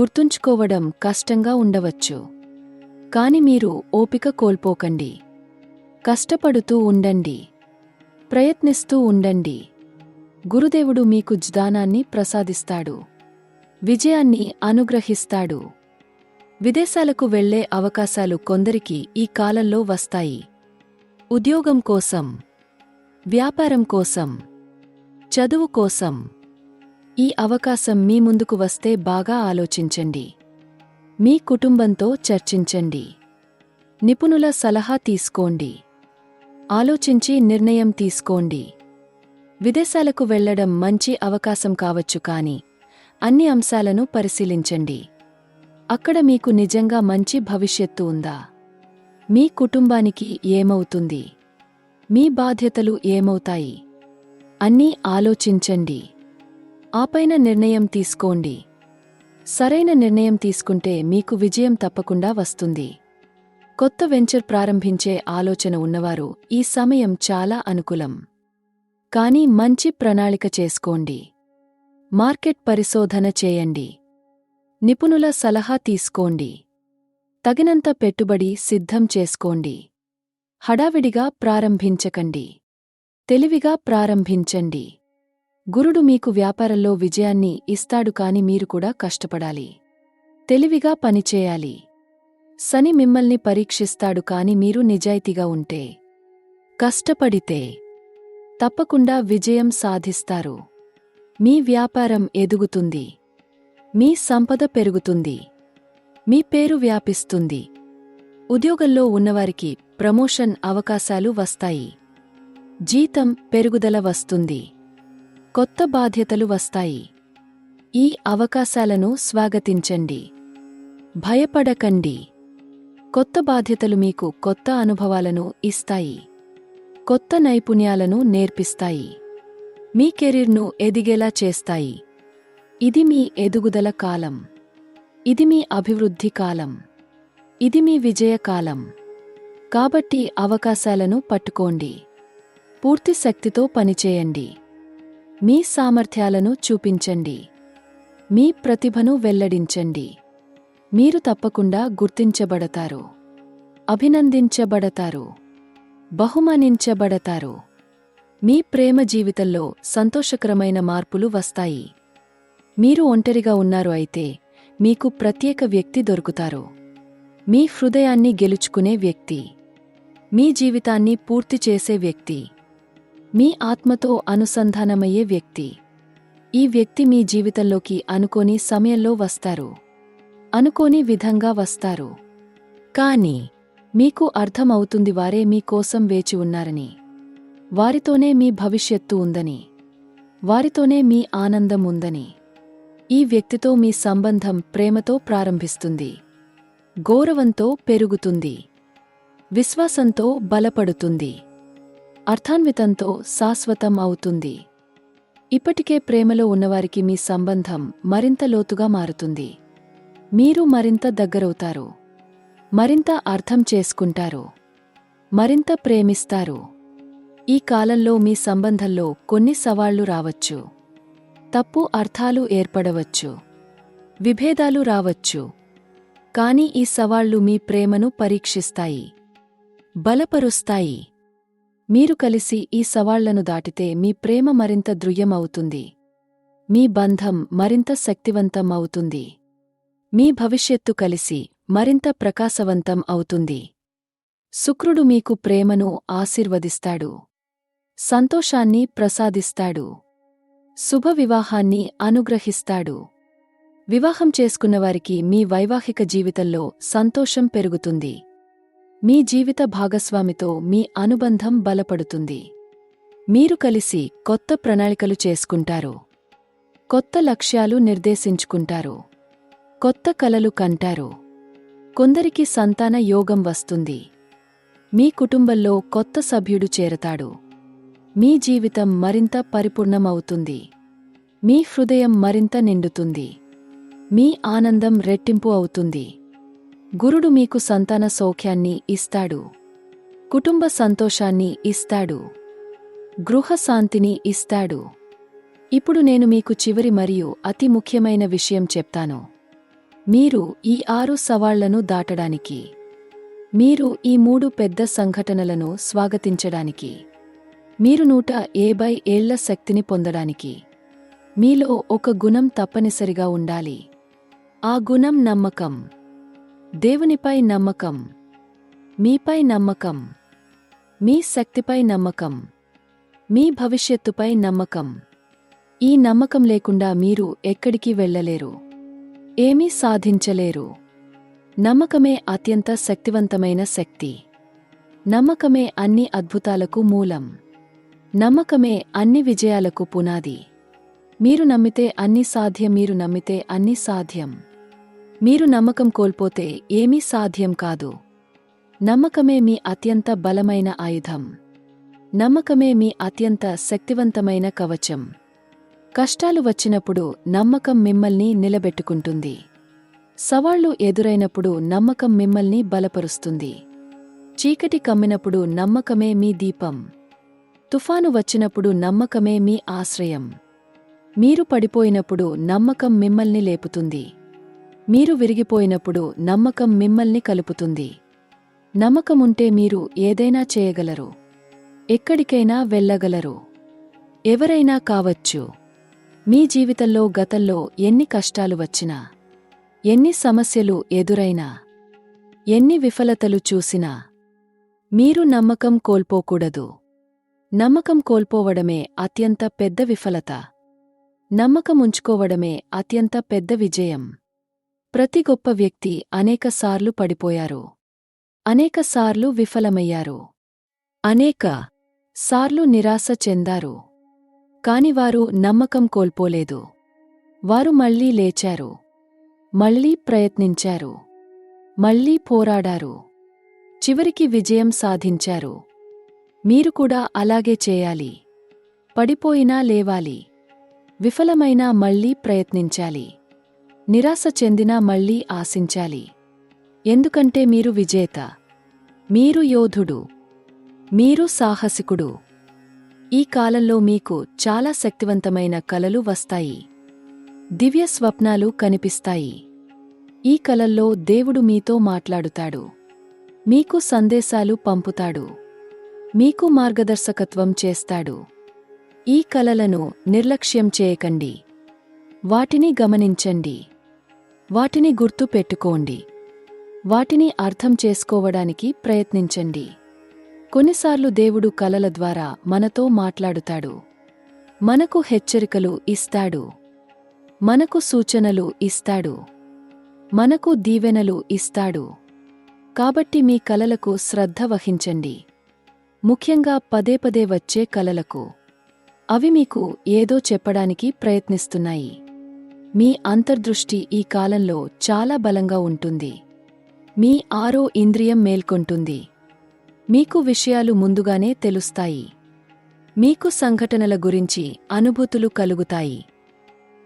గుర్తుంచుకోవడం కష్టంగా ఉండవచ్చు. కాని మీరు ఓపిక కోల్పోకండి. కష్టపడుతూ ఉండండి. ప్రయత్నిస్తూ ఉండండి. గురుదేవుడు మీకు జ్ఞానాన్ని ప్రసాదిస్తాడు. విజయాన్ని అనుగ్రహిస్తాడు. విదేశాలకు వెళ్లే అవకాశాలు కొందరికి ఈ కాలంలో వస్తాయి. ఉద్యోగం కోసం, వ్యాపారం కోసం, చదువు కోసం. ఈ అవకాశం మీ ముందుకు వస్తే బాగా ఆలోచించండి. మీ కుటుంబంతో చర్చించండి. నిపుణుల సలహా తీసుకోండి. ఆలోచించి నిర్ణయం తీసుకోండి. విదేశాలకు వెళ్లడం మంచి అవకాశం కావచ్చు, కాని అన్ని అంశాలను పరిశీలించండి. అక్కడ మీకు నిజంగా మంచి భవిష్యత్తు ఉందా? మీ కుటుంబానికి ఏమవుతుంది? మీ బాధ్యతలు ఏమవుతాయి? అన్నీ ఆలోచించండి. ఆపైన నిర్ణయం తీసుకోండి. సరైన నిర్ణయం తీసుకుంటే మీకు విజయం తప్పకుండా వస్తుంది. కొత్త వెంచర్ ప్రారంభించే ఆలోచన ఉన్నవారు ఈ సమయం చాలా అనుకూలం. కానీ మంచి ప్రణాళిక చేసుకోండి. మార్కెట్ పరిశోధన చేయండి. నిపుణుల సలహా తీసుకోండి. తగినంత పెట్టుబడి సిద్ధం చేసుకోండి. హడావిడిగా ప్రారంభించకండి. తెలివిగా ప్రారంభించండి. గురుడు మీకు వ్యాపారంలో విజయాన్ని ఇస్తాడు, కాని మీరు కూడా కష్టపడాలి. తెలివిగా పనిచేయాలి. శని మిమ్మల్ని పరీక్షిస్తాడు, కాని మీరు నిజాయితీగా ఉంటే, కష్టపడితే తప్పకుండా విజయం సాధిస్తారు. మీ వ్యాపారం ఎదుగుతుంది. మీ సంపద పెరుగుతుంది. మీ పేరు వ్యాపిస్తుంది. ఉద్యోగంలో ఉన్నవారికి ప్రమోషన్ అవకాశాలు వస్తాయి. జీతం పెరుగుదల వస్తుంది. కొత్త బాధ్యతలు వస్తాయి. ఈ అవకాశాలను స్వాగతించండి. భయపడకండి. కొత్త బాధ్యతలు మీకు కొత్త అనుభవాలను ఇస్తాయి. కొత్త నైపుణ్యాలను నేర్పిస్తాయి. మీ కెరీర్ను ఎదిగేలా చేస్తాయి. ఇది మీ ఎదుగుదల కాలం. ఇది మీ అభివృద్ధి కాలం. ఇది మీ విజయ కాలం. కాబట్టి అవకాశాలను పట్టుకోండి. పూర్తి శక్తితో పనిచేయండి. మీ సామర్థ్యాలను చూపించండి. మీ ప్రతిభను వెల్లడించండి. మీరు తప్పకుండా గుర్తించబడతారు. అభినందించబడతారు. బహుమానించబడతారు. మీ ప్రేమ జీవితంలో సంతోషకరమైన మార్పులు వస్తాయి. మీరు ఒంటరిగా ఉన్నారు అయితే మీకు ప్రత్యేక వ్యక్తి దొరుకుతారు. మీ హృదయాన్ని గెలుచుకునే వ్యక్తి. మీ జీవితాన్ని పూర్తి చేసే వ్యక్తి. మీ ఆత్మతో అనుసంధానమయ్యే వ్యక్తి. ఈ వ్యక్తి మీ జీవితంలోకి అనుకోని సమయంలో వస్తారు. అనుకోని విధంగా వస్తారు. కాని మీకు అర్థమవుతుంది వారే మీ కోసం వేచి ఉన్నారని. వారితోనే మీ భవిష్యత్తు ఉందని. వారితోనే మీ ఆనందం ఉందని. ఈ వ్యక్తితో మీ సంబంధం ప్రేమతో ప్రారంభిస్తుంది. గౌరవంతో పెరుగుతుంది. విశ్వాసంతో బలపడుతుంది. అర్థాన్వితంతో శాశ్వతం అవుతుంది. ఇప్పటికే ప్రేమలో ఉన్నవారికి మీ సంబంధం మరింత లోతుగా మారుతుంది. మీరు మరింత దగ్గరవుతారు. మరింత అర్థం చేసుకుంటారు. మరింత ప్రేమిస్తారు. ఈ కాలంలో మీ సంబంధంలో కొన్ని సవాళ్లు రావచ్చు. తప్పు అర్థాలు ఏర్పడవచ్చు. విభేదాలు రావచ్చు. కాని ఈ సవాళ్లు మీ ప్రేమను పరీక్షిస్తాయి. బలపరుస్తాయి. మీరు కలిసి ఈ సవాళ్లను దాటితే మీ ప్రేమ మరింత దృఢం అవుతుంది. మీ బంధం మరింత శక్తివంతం అవుతుంది. మీ భవిష్యత్తు కలిసి మరింత ప్రకాశవంతం అవుతుంది. శుక్రుడు మీకు ప్రేమను ఆశీర్వదిస్తాడు. సంతోషాన్ని ప్రసాదిస్తాడు. శుభ వివాహాన్ని అనుగ్రహిస్తాడు. వివాహం చేసుకున్నవారికి మీ వైవాహిక జీవితంలో సంతోషం పెరుగుతుంది. మీ జీవిత భాగస్వామితో మీ అనుబంధం బలపడుతుంది. మీరు కలిసి కొత్త ప్రణాళికలు చేసుకుంటారు. కొత్త లక్ష్యాలు నిర్దేశించుకుంటారు. కొత్త కలలు కంటారు. కొందరికి సంతాన యోగం వస్తుంది. మీ కుటుంబంలో కొత్త సభ్యుడు చేరతాడు. మీ జీవితం మరింత పరిపూర్ణమవుతుంది. మీ హృదయం మరింత నిండుతుంది. మీ ఆనందం రెట్టింపు అవుతుంది. గురుడు మీకు సంతాన సౌఖ్యాన్ని ఇస్తాడు. కుటుంబ సంతోషాన్ని ఇస్తాడు. గృహశాంతిని ఇస్తాడు. ఇప్పుడు నేను మీకు చివరి మరియు అతి ముఖ్యమైన విషయం చెప్తాను. మీరు ఈ 6 సవాళ్లను దాటడానికి, మీరు ఈ 3 పెద్ద సంఘటనలను స్వాగతించడానికి, మీరు 150 ఏళ్ల శక్తిని పొందడానికి, మీలో ఒక గుణం తప్పనిసరిగా ఉండాలి. ఆ గుణం నమ్మకం. దేవునిపై నమ్మకం. మీపై నమ్మకం. మీ శక్తిపై నమ్మకం. మీ భవిష్యత్తుపై నమ్మకం. ఈ నమ్మకం లేకుండా మీరు ఎక్కడికి వెళ్ళలేరు. ఏమీ సాధించలేరు. నమ్మకమే అత్యంత శక్తివంతమైన శక్తి. నమ్మకమే అన్ని అద్భుతాలకు మూలం. నమ్మకమే అన్ని విజయాలకు పునాది. మీరు నమ్మితే అన్ని సాధ్యం. మీరు నమ్మితే అన్ని సాధ్యం. మీరు నమ్మకం కోల్పోతే ఏమీ సాధ్యం కాదు. నమ్మకమే మీ అత్యంత బలమైన ఆయుధం. నమ్మకమే మీ అత్యంత శక్తివంతమైన కవచం. కష్టాలు వచ్చినప్పుడు నమ్మకం మిమ్మల్ని నిలబెట్టుకుంటుంది. సవాళ్లు ఎదురైనప్పుడు నమ్మకం మిమ్మల్ని బలపరుస్తుంది. చీకటి కమ్మినప్పుడు నమ్మకమే మీ దీపం. తుఫాను వచ్చినప్పుడు నమ్మకమే మీ ఆశ్రయం. మీరు పడిపోయినప్పుడు నమ్మకం మిమ్మల్ని లేపుతుంది. మీరు విరిగిపోయినప్పుడు నమ్మకం మిమ్మల్ని కలుపుతుంది. నమ్మకముంటే మీరు ఏదైనా చేయగలరు. ఎక్కడికైనా వెళ్ళగలరు. ఎవరైనా కావచ్చు. మీ జీవితంలో గతంలో ఎన్ని కష్టాలు వచ్చినా, ఎన్ని సమస్యలు ఎదురైనా, ఎన్ని విఫలతలు చూసినా మీరు నమ్మకం కోల్పోకూడదు. నమ్మకం కోల్పోవడమే అత్యంత పెద్ద విఫలత. నమ్మకం ఉంచుకోవడమే అత్యంత పెద్ద విజయం. ప్రతి గొప్ప వ్యక్తి అనేకసార్లు పడిపోయారు. అనేకసార్లు విఫలమయ్యారు. అనేక సార్లు నిరాశ చెందారు. కాని వారు నమ్మకం కోల్పోలేదు. వారు మళ్ళీ లేచారు. మళ్ళీ ప్రయత్నించారు. మళ్ళీ పోరాడారు. చివరికి విజయం సాధించారు. మీరు కూడా అలాగే చేయాలి. పడిపోయినా లేవాలి. విఫలమైనా మళ్ళీ ప్రయత్నించాలి. నిరాశ చెందినా మళ్ళీ ఆశించాలి. ఎందుకంటే మీరు విజేత. మీరు యోధుడు. మీరు సాహసికుడు. ఈ కాలంలో మీకు చాలా శక్తివంతమైన కలలు వస్తాయి. దివ్య స్వప్నాలు కనిపిస్తాయి. ఈ కలల్లో దేవుడు మీతో మాట్లాడుతాడు. మీకు సందేశాలు పంపుతాడు. మీకు మార్గదర్శకత్వం చేస్తాడు. ఈ కలలను నిర్లక్ష్యం చేయకండి. వాటిని గమనించండి. వాటిని గుర్తు పెట్టుకోండి. వాటిని అర్థం చేసుకోవడానికి ప్రయత్నించండి. కొన్నిసార్లు దేవుడు కలల ద్వారా మనతో మాట్లాడుతాడు. మనకు హెచ్చరికలు ఇస్తాడు. మనకు సూచనలు ఇస్తాడు. మనకు దీవెనలు ఇస్తాడు. కాబట్టి మీ కలలకు శ్రద్ధ వహించండి. ముఖ్యంగా పదేపదే వచ్చే కలలకు. అవి మీకు ఏదో చెప్పడానికి ప్రయత్నిస్తున్నాయి. మీ అంతర్దృష్టి ఈ కాలంలో చాలా బలంగా ఉంటుంది. మీ ఆరో ఇంద్రియం మేల్కొంటుంది. మీకు విషయాలు ముందుగానే తెలుస్తాయి. మీకు సంఘటనల గురించి అనుభూతులు కలుగుతాయి.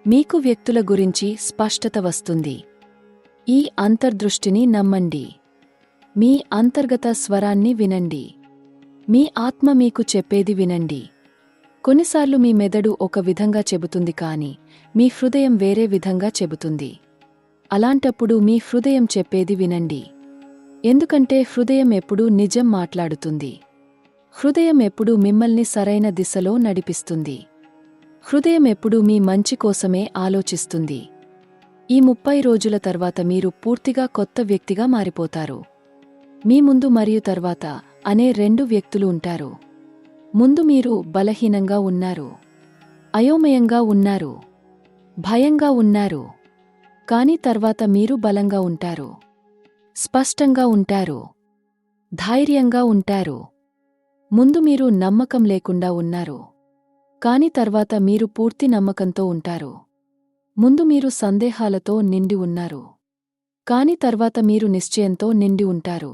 మీకు వ్యక్తుల గురించి స్పష్టత వస్తుంది. ఈ అంతర్దృష్టిని నమ్మండి. మీ అంతర్గత స్వరాన్ని వినండి. మీ ఆత్మ మీకు చెప్పేది వినండి. కొన్నిసార్లు మీ మెదడు ఒక విధంగా చెబుతుంది కాని మీ హృదయం వేరే విధంగా చెబుతుంది. అలాంటప్పుడు మీ హృదయం చెప్పేది వినండి. ఎందుకంటే హృదయం ఎప్పుడూ నిజం మాట్లాడుతుంది. హృదయం ఎప్పుడూ మిమ్మల్ని సరైన దిశలో నడిపిస్తుంది. హృదయం ఎప్పుడూ మీ మంచి కోసమే ఆలోచిస్తుంది. ఈ 30 రోజుల తర్వాత మీరు పూర్తిగా కొత్త వ్యక్తిగా మారిపోతారు. మీ ముందు మరియు తర్వాత అనే 2 వ్యక్తులు ఉంటారు. ముందు మీరు బలహీనంగా ఉన్నారు. అయోమయంగా ఉన్నారు. భయంగా ఉన్నారు. కాని తర్వాత మీరు బలంగా ఉంటారు. స్పష్టంగా ఉంటారు. ధైర్యంగా ఉంటారు. ముందు మీరు నమ్మకం లేకుండా ఉన్నారు. కాని తర్వాత మీరు పూర్తి నమ్మకంతో ఉంటారు. ముందు మీరు సందేహాలతో నిండి ఉన్నారు. కాని తర్వాత మీరు నిశ్చయంతో నిండి ఉంటారు.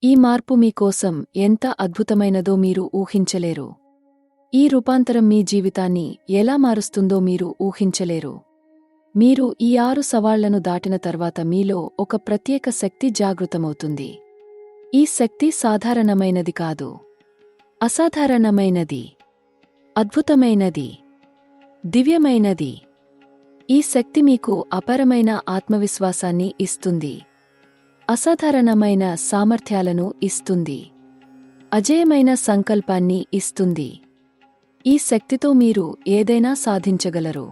ఈ మార్పు మీకోసం ఎంత అద్భుతమైనదో మీరు ఊహించలేరు. ఈ రూపాంతరం మీ జీవితాన్ని ఎలా మారుస్తుందో మీరు ఊహించలేరు. మీరు ఈ 6 సవాళ్లను దాటిన తర్వాత మీలో ఒక ప్రత్యేక శక్తి జాగృతమవుతుంది. ఈ శక్తి సాధారణమైనది కాదు. అసాధారణమైనది. అద్భుతమైనది. దివ్యమైనది. ఈ శక్తి మీకు అపారమైన ఆత్మవిశ్వాసాన్ని ఇస్తుంది. అసాధారణమైన సామర్థ్యాలను ఇస్తుంది. అజేయమైన సంకల్పాన్ని ఇస్తుంది. ఈ శక్తితో మీరు ఏదైనా సాధించగలరు.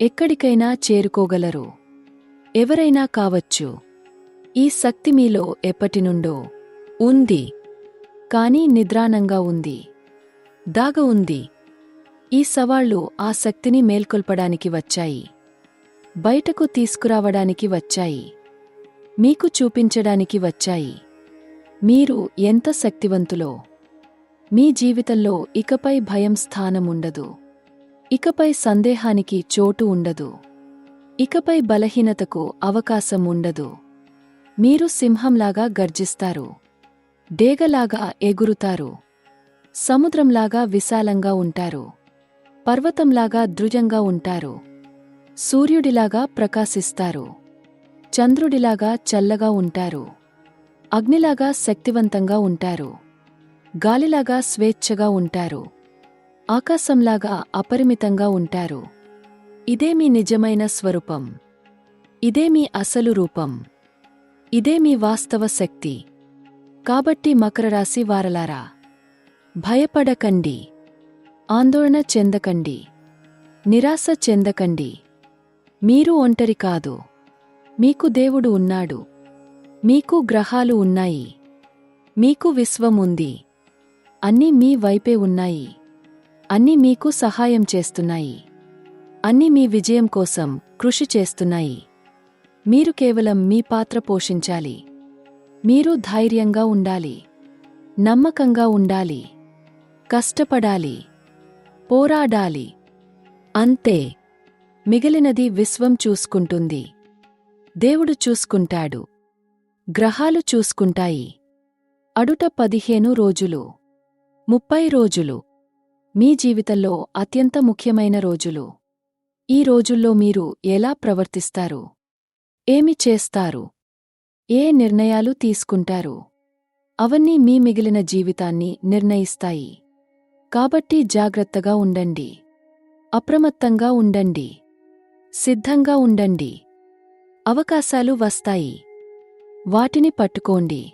ఎక్కడికైనా చేరుకోగలరు. ఎవరైనా కావచ్చు. ఈ శక్తి మీలో ఎప్పటినుండో ఉంది. కానీ నిద్రాణంగా ఉంది. దాగ ఉంది. ఈ సవాళ్లు ఆ శక్తిని మేల్కొల్పడానికి వచ్చాయి. బయటకు తీసుకురావడానికి వచ్చాయి. మీకు చూపించడానికి వచ్చాయి. మీరు ఎంత శక్తివంతులో. మీ జీవితంలో ఇకపై భయం స్థానం ఉండదు. ఇకపై సందేహానికి చోటు ఉండదు. ఇకపై బలహీనతకు అవకాశం ఉండదు. మీరు సింహంలాగా గర్జిస్తారు. డేగలాగా ఎగురుతారు. సముద్రంలాగా విశాలంగా ఉంటారు. పర్వతంలాగా దృఢంగా ఉంటారు. సూర్యుడిలాగా ప్రకాశిస్తారు. చంద్రుడిలాగా చల్లగా ఉంటారు. అగ్నిలాగా శక్తివంతంగా ఉంటారు. గాలిలాగా స్వేచ్ఛగా ఉంటారు. ఆకాశంలాగా అపరిమితంగా ఉంటారు. ఇదే మీ నిజమైన స్వరూపం. ఇదే మీ అసలు రూపం. ఇదే మీ వాస్తవ శక్తి. కాబట్టి మకరరాశి వారలారా, భయపడకండి, ఆందోళన చెందకండి, నిరాశ చెందకండి. మీరు ఒంటరి కాదు. మీకు దేవుడు ఉన్నాడు. మీకు గ్రహాలు ఉన్నాయి. మీకు విశ్వం ఉంది. అన్నీ మీ వైపే ఉన్నాయి. అన్నీ మీకు సహాయం చేస్తున్నాయి. అన్నీ మీ విజయం కోసం కృషి చేస్తున్నాయి. మీరు కేవలం మీ పాత్ర పోషించాలి. మీరు ధైర్యంగా ఉండాలి, నమ్మకంగా ఉండాలి, కష్టపడాలి, పోరాడాలి. అంతే. మిగిలినది విశ్వం చూసుకుంటుంది. దేవుడు చూసుకుంటాడు. గ్రహాలు చూసుకుంటాయి. అడుట 15 రోజులు, 30 రోజులు మీ జీవితంలో అత్యంత ముఖ్యమైన రోజులు. ఈ రోజుల్లో మీరు ఎలా ప్రవర్తిస్తారు, ఏమి చేస్తారు, ఏ నిర్ణయాలు తీసుకుంటారు, అవన్నీ మీ మిగిలిన జీవితాన్ని నిర్ణయిస్తాయి. కాబట్టి జాగ్రత్తగా ఉండండి, అప్రమత్తంగా ఉండండి, సిద్ధంగా ఉండండి. అవకాశాలు వస్తాయి. వాటిని పట్టుకోండి.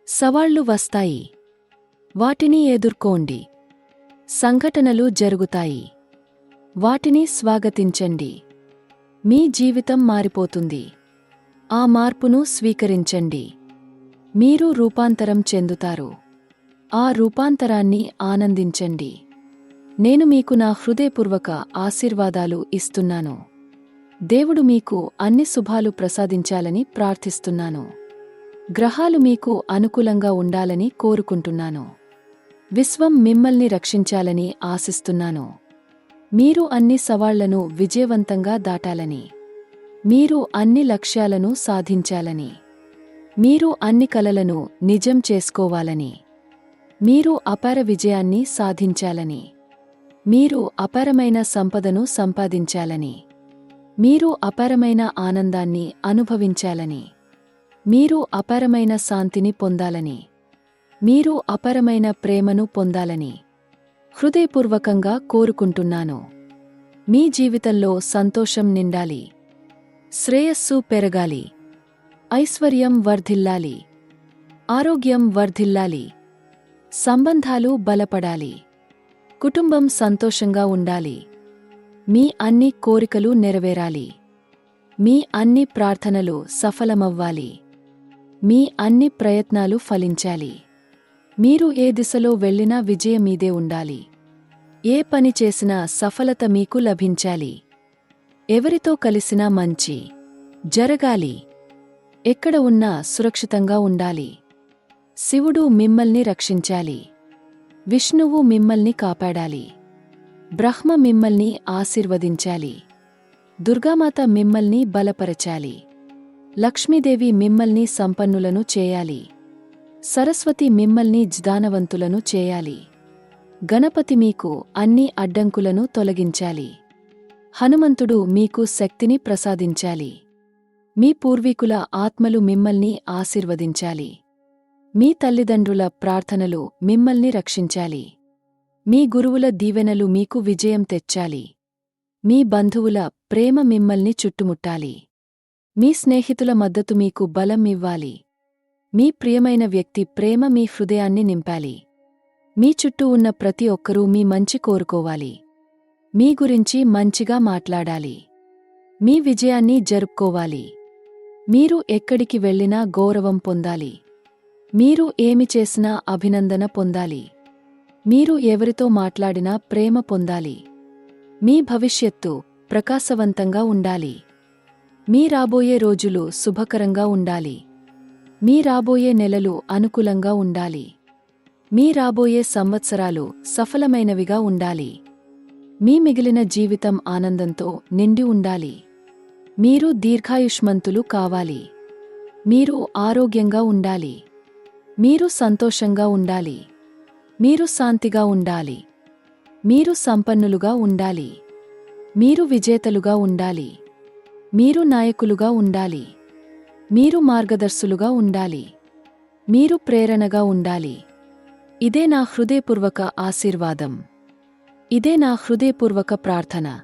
సవాళ్లు వస్తాయి. వాటిని ఎదుర్కోండి. సంఘటనలు జరుగుతాయి. వాటిని స్వాగతించండి. మీ జీవితం మారిపోతుంది. ఆ మార్పును స్వీకరించండి. మీరు రూపాంతరం చెందుతారు. ఆ రూపాంతరాన్ని ఆనందించండి. నేను మీకు నా హృదయపూర్వక ఆశీర్వాదాలు ఇస్తున్నాను. దేవుడు మీకు అన్ని శుభాలు ప్రసాదించాలని ప్రార్థిస్తున్నాను. గ్రహాలు మీకు అనుకూలంగా ఉండాలని కోరుకుంటున్నాను. విశ్వం మిమ్మల్ని రక్షించాలని ఆశిస్తున్నాను. మీరు అన్ని సవాళ్లను విజయవంతంగా దాటాలని, మీరు అన్ని లక్ష్యాలను సాధించాలని, మీరు అన్ని కలలను నిజం చేసుకోవాలని, మీరు అపార విజయాన్ని సాధించాలని, మీరు అపారమైన సంపదను సంపాదించాలని, మీరు అపారమైన ఆనందాన్ని అనుభవించాలని, మీరు అపారమైన శాంతిని పొందాలని, మీరు అపారమైన ప్రేమను పొందాలని హృదయపూర్వకంగా కోరుకుంటున్నాను. మీ జీవితంలో సంతోషం నిండాలి, శ్రేయస్సు పెరగాలి, ఐశ్వర్యం వర్ధిల్లాలి, ఆరోగ్యం వర్ధిల్లాలి, సంబంధాలు బలపడాలి, కుటుంబం సంతోషంగా ఉండాలి, మీ అన్ని కోరికలు నెరవేరాలి, మీ అన్ని ప్రార్థనలు సఫలమవ్వాలి, మీ అన్ని ప్రయత్నాలు ఫలించాలి. మీరు ఏ దిశలో వెళ్ళినా విజయం మీదే ఉండాలి. ఏ పని చేసినా సఫలత మీకు లభించాలి. ఎవరితో కలిసినా మంచి జరగాలి. ఎక్కడ ఉన్నా సురక్షితంగా ఉండాలి. శివుడు మిమ్మల్ని రక్షించాలి. విష్ణువు మిమ్మల్ని కాపాడాలి. బ్రహ్మ మిమ్మల్ని ఆశీర్వదించాలి. దుర్గామాత మిమ్మల్ని బలపరచాలి. లక్ష్మీదేవి మిమ్మల్ని సంపన్నులను చేయాలి. సరస్వతి మిమ్మల్ని జ్ఞానవంతులను చేయాలి. గణపతి మీకు అన్ని అడ్డంకులను తొలగించాలి. హనుమంతుడు మీకు శక్తిని ప్రసాదించాలి. మీ పూర్వీకుల ఆత్మలు మిమ్మల్ని ఆశీర్వదించాలి. మీ తల్లిదండ్రుల ప్రార్థనలు మిమ్మల్ని రక్షించాలి. మీ గురువుల దీవెనలు మీకు విజయం తెచ్చాలి. మీ బంధువుల ప్రేమ మిమ్మల్ని చుట్టుముట్టాలి. మీ స్నేహితుల మద్దతు మీకు బలం ఇవ్వాలి. మీ ప్రియమైన వ్యక్తి ప్రేమ మీ హృదయాన్ని నింపాలి. మీ చుట్టూ ఉన్న ప్రతి ఒక్కరూ మీ మంచి కోరుకోవాలి. మీ గురించి మంచిగా మాట్లాడాలి. మీ విజయాన్ని జరుపుకోవాలి. మీరు ఎక్కడికి వెళ్ళినా గౌరవం పొందాలి. మీరు ఏమి చేసినా అభినందన పొందాలి. మీరు ఎవరితో మాట్లాడినా ప్రేమ పొందాలి. మీ భవిష్యత్తు ప్రకాశవంతంగా ఉండాలి. మీ రాబోయే రోజులు శుభకరంగా ఉండాలి. మీ రాబోయే నెలలు అనుకూలంగా ఉండాలి. మీ రాబోయే సంవత్సరాలు సఫలమైనవిగా ఉండాలి. మీ మిగిలిన జీవితం ఆనందంతో నిండి ఉండాలి. మీరు దీర్ఘాయుష్మంతులు కావాలి. మీరు ఆరోగ్యంగా ఉండాలి. మీరు సంతోషంగా ఉండాలి. మీరు శాంతిగా ఉండాలి. మీరు సంపన్నులుగా ఉండాలి. మీరు విజేతలుగా ఉండాలి. మీరు నాయకులుగా ఉండాలి. మీరు మార్గదర్శులుగా ఉండాలి. మీరు ప్రేరణగా ఉండాలి. ఇదే నా హృదయపూర్వక ఆశీర్వాదం. ఇదే నా హృదయపూర్వక ప్రార్థన.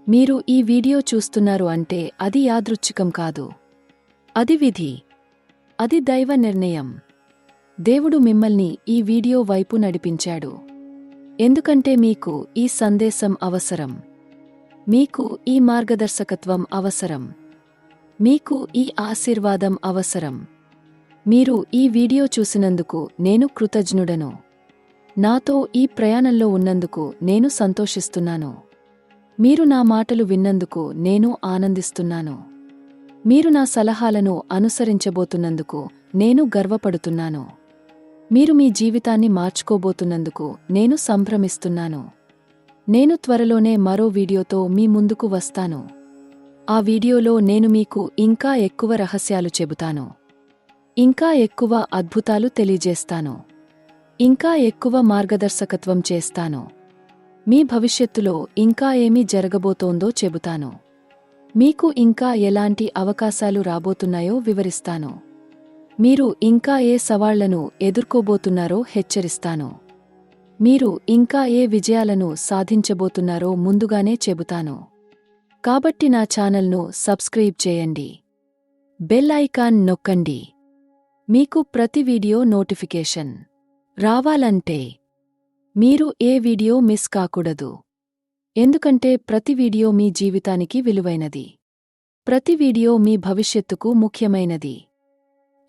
మీరు ఈ వీడియో చూస్తున్నారు అంటే అది యాదృచ్ఛికం కాదు. అది విధి. అది దైవ నిర్ణయం. దేవుడు మిమ్మల్ని ఈ వీడియో వైపు నడిపించాడు. ఎందుకంటే మీకు ఈ సందేశం అవసరం. మీకు ఈ మార్గదర్శకత్వం అవసరం. మీకు ఈ ఆశీర్వాదం అవసరం. మీరు ఈ వీడియో చూసినందుకు నేను కృతజ్ఞుడను. నాతో ఈ ప్రయాణంలో ఉన్నందుకు నేను సంతోషిస్తున్నాను. మీరు నా మాటలు విన్నందుకు నేను ఆనందిస్తున్నాను. మీరు నా సలహాలను అనుసరించబోతున్నందుకు నేను గర్వపడుతున్నాను. మీరు మీ జీవితాన్ని మార్చుకోబోతున్నందుకు నేను సంభ్రమిస్తున్నాను. నేను త్వరలోనే మరో వీడియోతో మీ ముందుకు వస్తాను. ఆ వీడియోలో నేను మీకు ఇంకా ఎక్కువ రహస్యాలు చెబుతాను. ఇంకా ఎక్కువ అద్భుతాలు తెలియజేస్తాను. ఇంకా ఎక్కువ మార్గదర్శకత్వం చేస్తాను. మీ భవిష్యత్తులో ఇంకా ఏమి జరగబోతోందో చెబుతాను. మీకు ఇంకా ఎలాంటి అవకాశాలు రాబోతున్నాయో వివరిస్తాను. మీరు ఇంకా ఏ సవాళ్లను ఎదుర్కోబోతున్నారో హెచ్చరిస్తాను. మీరు ఇంకా ఏ విజయాలను సాధించబోతున్నారో ముందుగానే చెబుతాను. కాబట్టి నా ఛానల్ను సబ్స్క్రైబ్ చేయండి. బెల్ ఐకాన్ నొక్కండి. మీకు ప్రతి వీడియో నోటిఫికేషన్ రావాలంటే మీరు ఏ వీడియో మిస్ కాకూడదు. ఎందుకంటే ప్రతి వీడియో మీ జీవితానికి విలువైనది. ప్రతి వీడియో మీ భవిష్యత్తుకు ముఖ్యమైనది.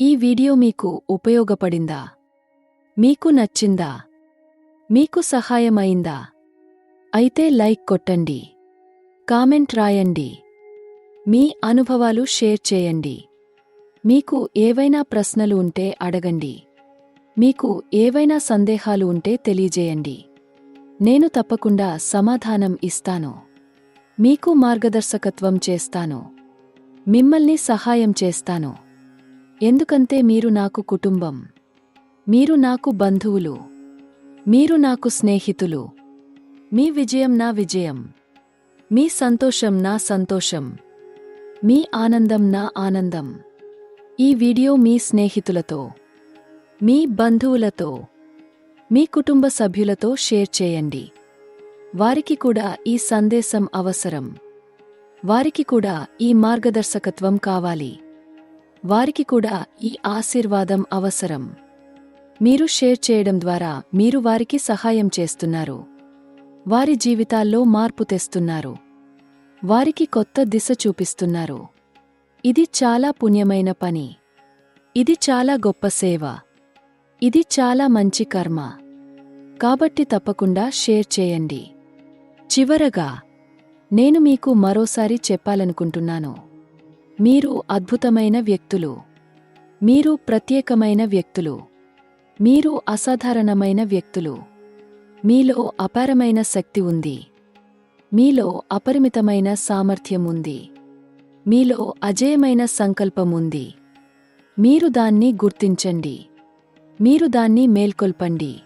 ఈ వీడియో మీకు ఉపయోగపడిందా? మీకు నచ్చిందా? మీకు సహాయమైందా? అయితే లైక్ కొట్టండి. కామెంట్ రాయండి. మీ అనుభవాలు షేర్ చేయండి. మీకు ఏవైనా ప్రశ్నలు ఉంటే అడగండి. మీకు ఏవైనా సందేహాలు ఉంటే తెలియజేయండి. నేను తప్పకుండా సమాధానం ఇస్తాను. మీకు మార్గదర్శకత్వం చేస్తాను. మిమ్మల్ని సహాయం చేస్తాను. ఎందుకంటే మీరు నాకు కుటుంబం. మీరు నాకు బంధువులు. మీరు నాకు స్నేహితులు. మీ విజయం నా విజయం. మీ సంతోషం నా సంతోషం. మీ ఆనందం నా ఆనందం. ఈ వీడియో మీ స్నేహితులతో, మీ బంధువులతో, మీ కుటుంబ సభ్యులతో షేర్ చేయండి. వారికి కూడా ఈ సందేశం అవసరం. వారికి కూడా ఈ మార్గదర్శకత్వం కావాలి. వారికి కూడా ఈ ఆశీర్వాదం అవసరం. మీరు షేర్ చేయడం ద్వారా మీరు వారికి సహాయం చేస్తున్నారు. వారి జీవితాల్లో మార్పు తెస్తున్నారు. వారికి కొత్త దిశ చూపిస్తున్నారు. ఇది చాలా పుణ్యమైన పని. ఇది చాలా గొప్ప సేవ. ఇది చాలా మంచి కర్మ. కాబట్టి తప్పకుండా షేర్ చేయండి. చివరగా నేను మీకు మరోసారి చెప్పాలనుకుంటున్నాను. మీరు అద్భుతమైన వ్యక్తులు. మీరు ప్రత్యేకమైన వ్యక్తులు. మీరు అసాధారణమైన వ్యక్తులు. మీలో అపారమైన శక్తి ఉంది. మీలో అపరిమితమైన సామర్థ్యం ఉంది. మీలో అజేయమైన సంకల్పం ఉంది. మీరు దాన్ని గుర్తించండి. మీరు దాన్ని మేల్కొల్పండి.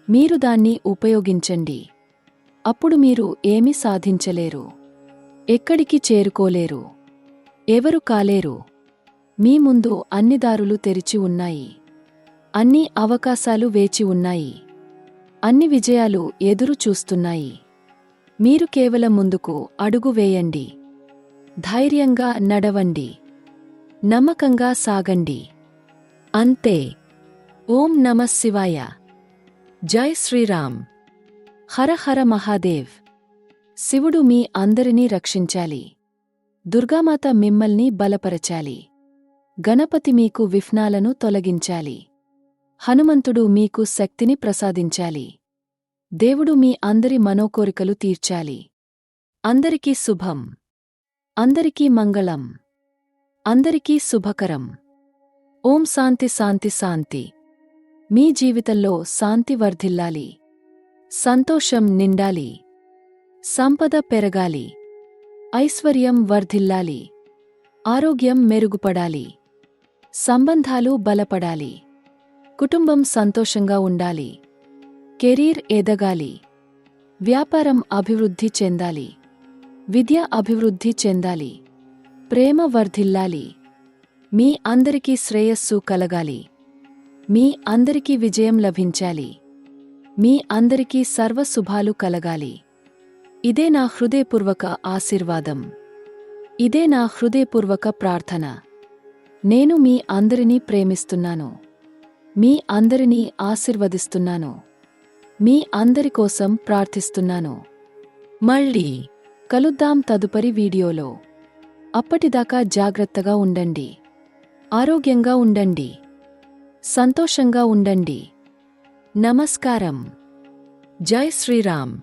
మీరు దాన్ని ఉపయోగించండి. అప్పుడు మీరు ఏమీ సాధించలేరు. ఎక్కడికి చేరుకోలేరు. ఎవరు కాలేరు. మీ ముందు అన్ని దారులు తెరిచి ఉన్నాయి. అన్ని అవకాశాలు వేచి ఉన్నాయి. అన్ని విజయాలు ఎదురు చూస్తున్నాయి. మీరు కేవలం ముందుకు అడుగు వేయండి. ధైర్యంగా నడవండి. నమ్మకంగా సాగండి. అంతే. ఓం నమః శివాయ. జై శ్రీరామ్. హర హర మహాదేవ్. శివుడు మీ అందరినీ రక్షించాలి. దుర్గామాత మిమ్మల్ని బలపరచాలి. గణపతి మీకు విఘ్నాలను తొలగించాలి. హనుమంతుడు మీకు శక్తిని ప్రసాదించాలి. దేవుడు మీ అందరి మనోకోరికలు తీర్చాలి. అందరికీ శుభం. అందరికీ మంగళం. అందరికీ శుభకరం. ఓం శాంతి శాంతి శాంతి. మీ జీవితంలో శాంతి వర్ధిల్లాలి. సంతోషం నిండాలి. సంపద పెరగాలి. ఐశ్వర్యం వర్ధిల్లాలి. ఆరోగ్యం మెరుగుపడాలి. సంబంధాలు బలపడాలి. కుటుంబం సంతోషంగా ఉండాలి. కెరీర్ ఎదగాలి. వ్యాపారం అభివృద్ధి చెందాలి. విద్య అభివృద్ధి చెందాలి. ప్రేమ వర్ధిల్లాలి. మీ అందరికీ శ్రేయస్సు కలగాలి. మీ అందరికీ విజయం లభించాలి. మీ అందరికీ సర్వశుభాలు కలగాలి. ఇదే నా హృదయపూర్వక ఆశీర్వాదం. ఇదే నా హృదయపూర్వక ప్రార్థన. నేను మీ అందరినీ ప్రేమిస్తున్నాను. మీ అందరినీ ఆశీర్వదిస్తున్నాను. మీ అందరి కోసం ప్రార్థిస్తున్నాను. మళ్ళీ కలుద్దాం తదుపరి వీడియోలో. అప్పటిదాకా జాగ్రత్తగా ఉండండి. ఆరోగ్యంగా ఉండండి. సంతోషంగా ఉండండి. నమస్కారం. జై శ్రీరామ్.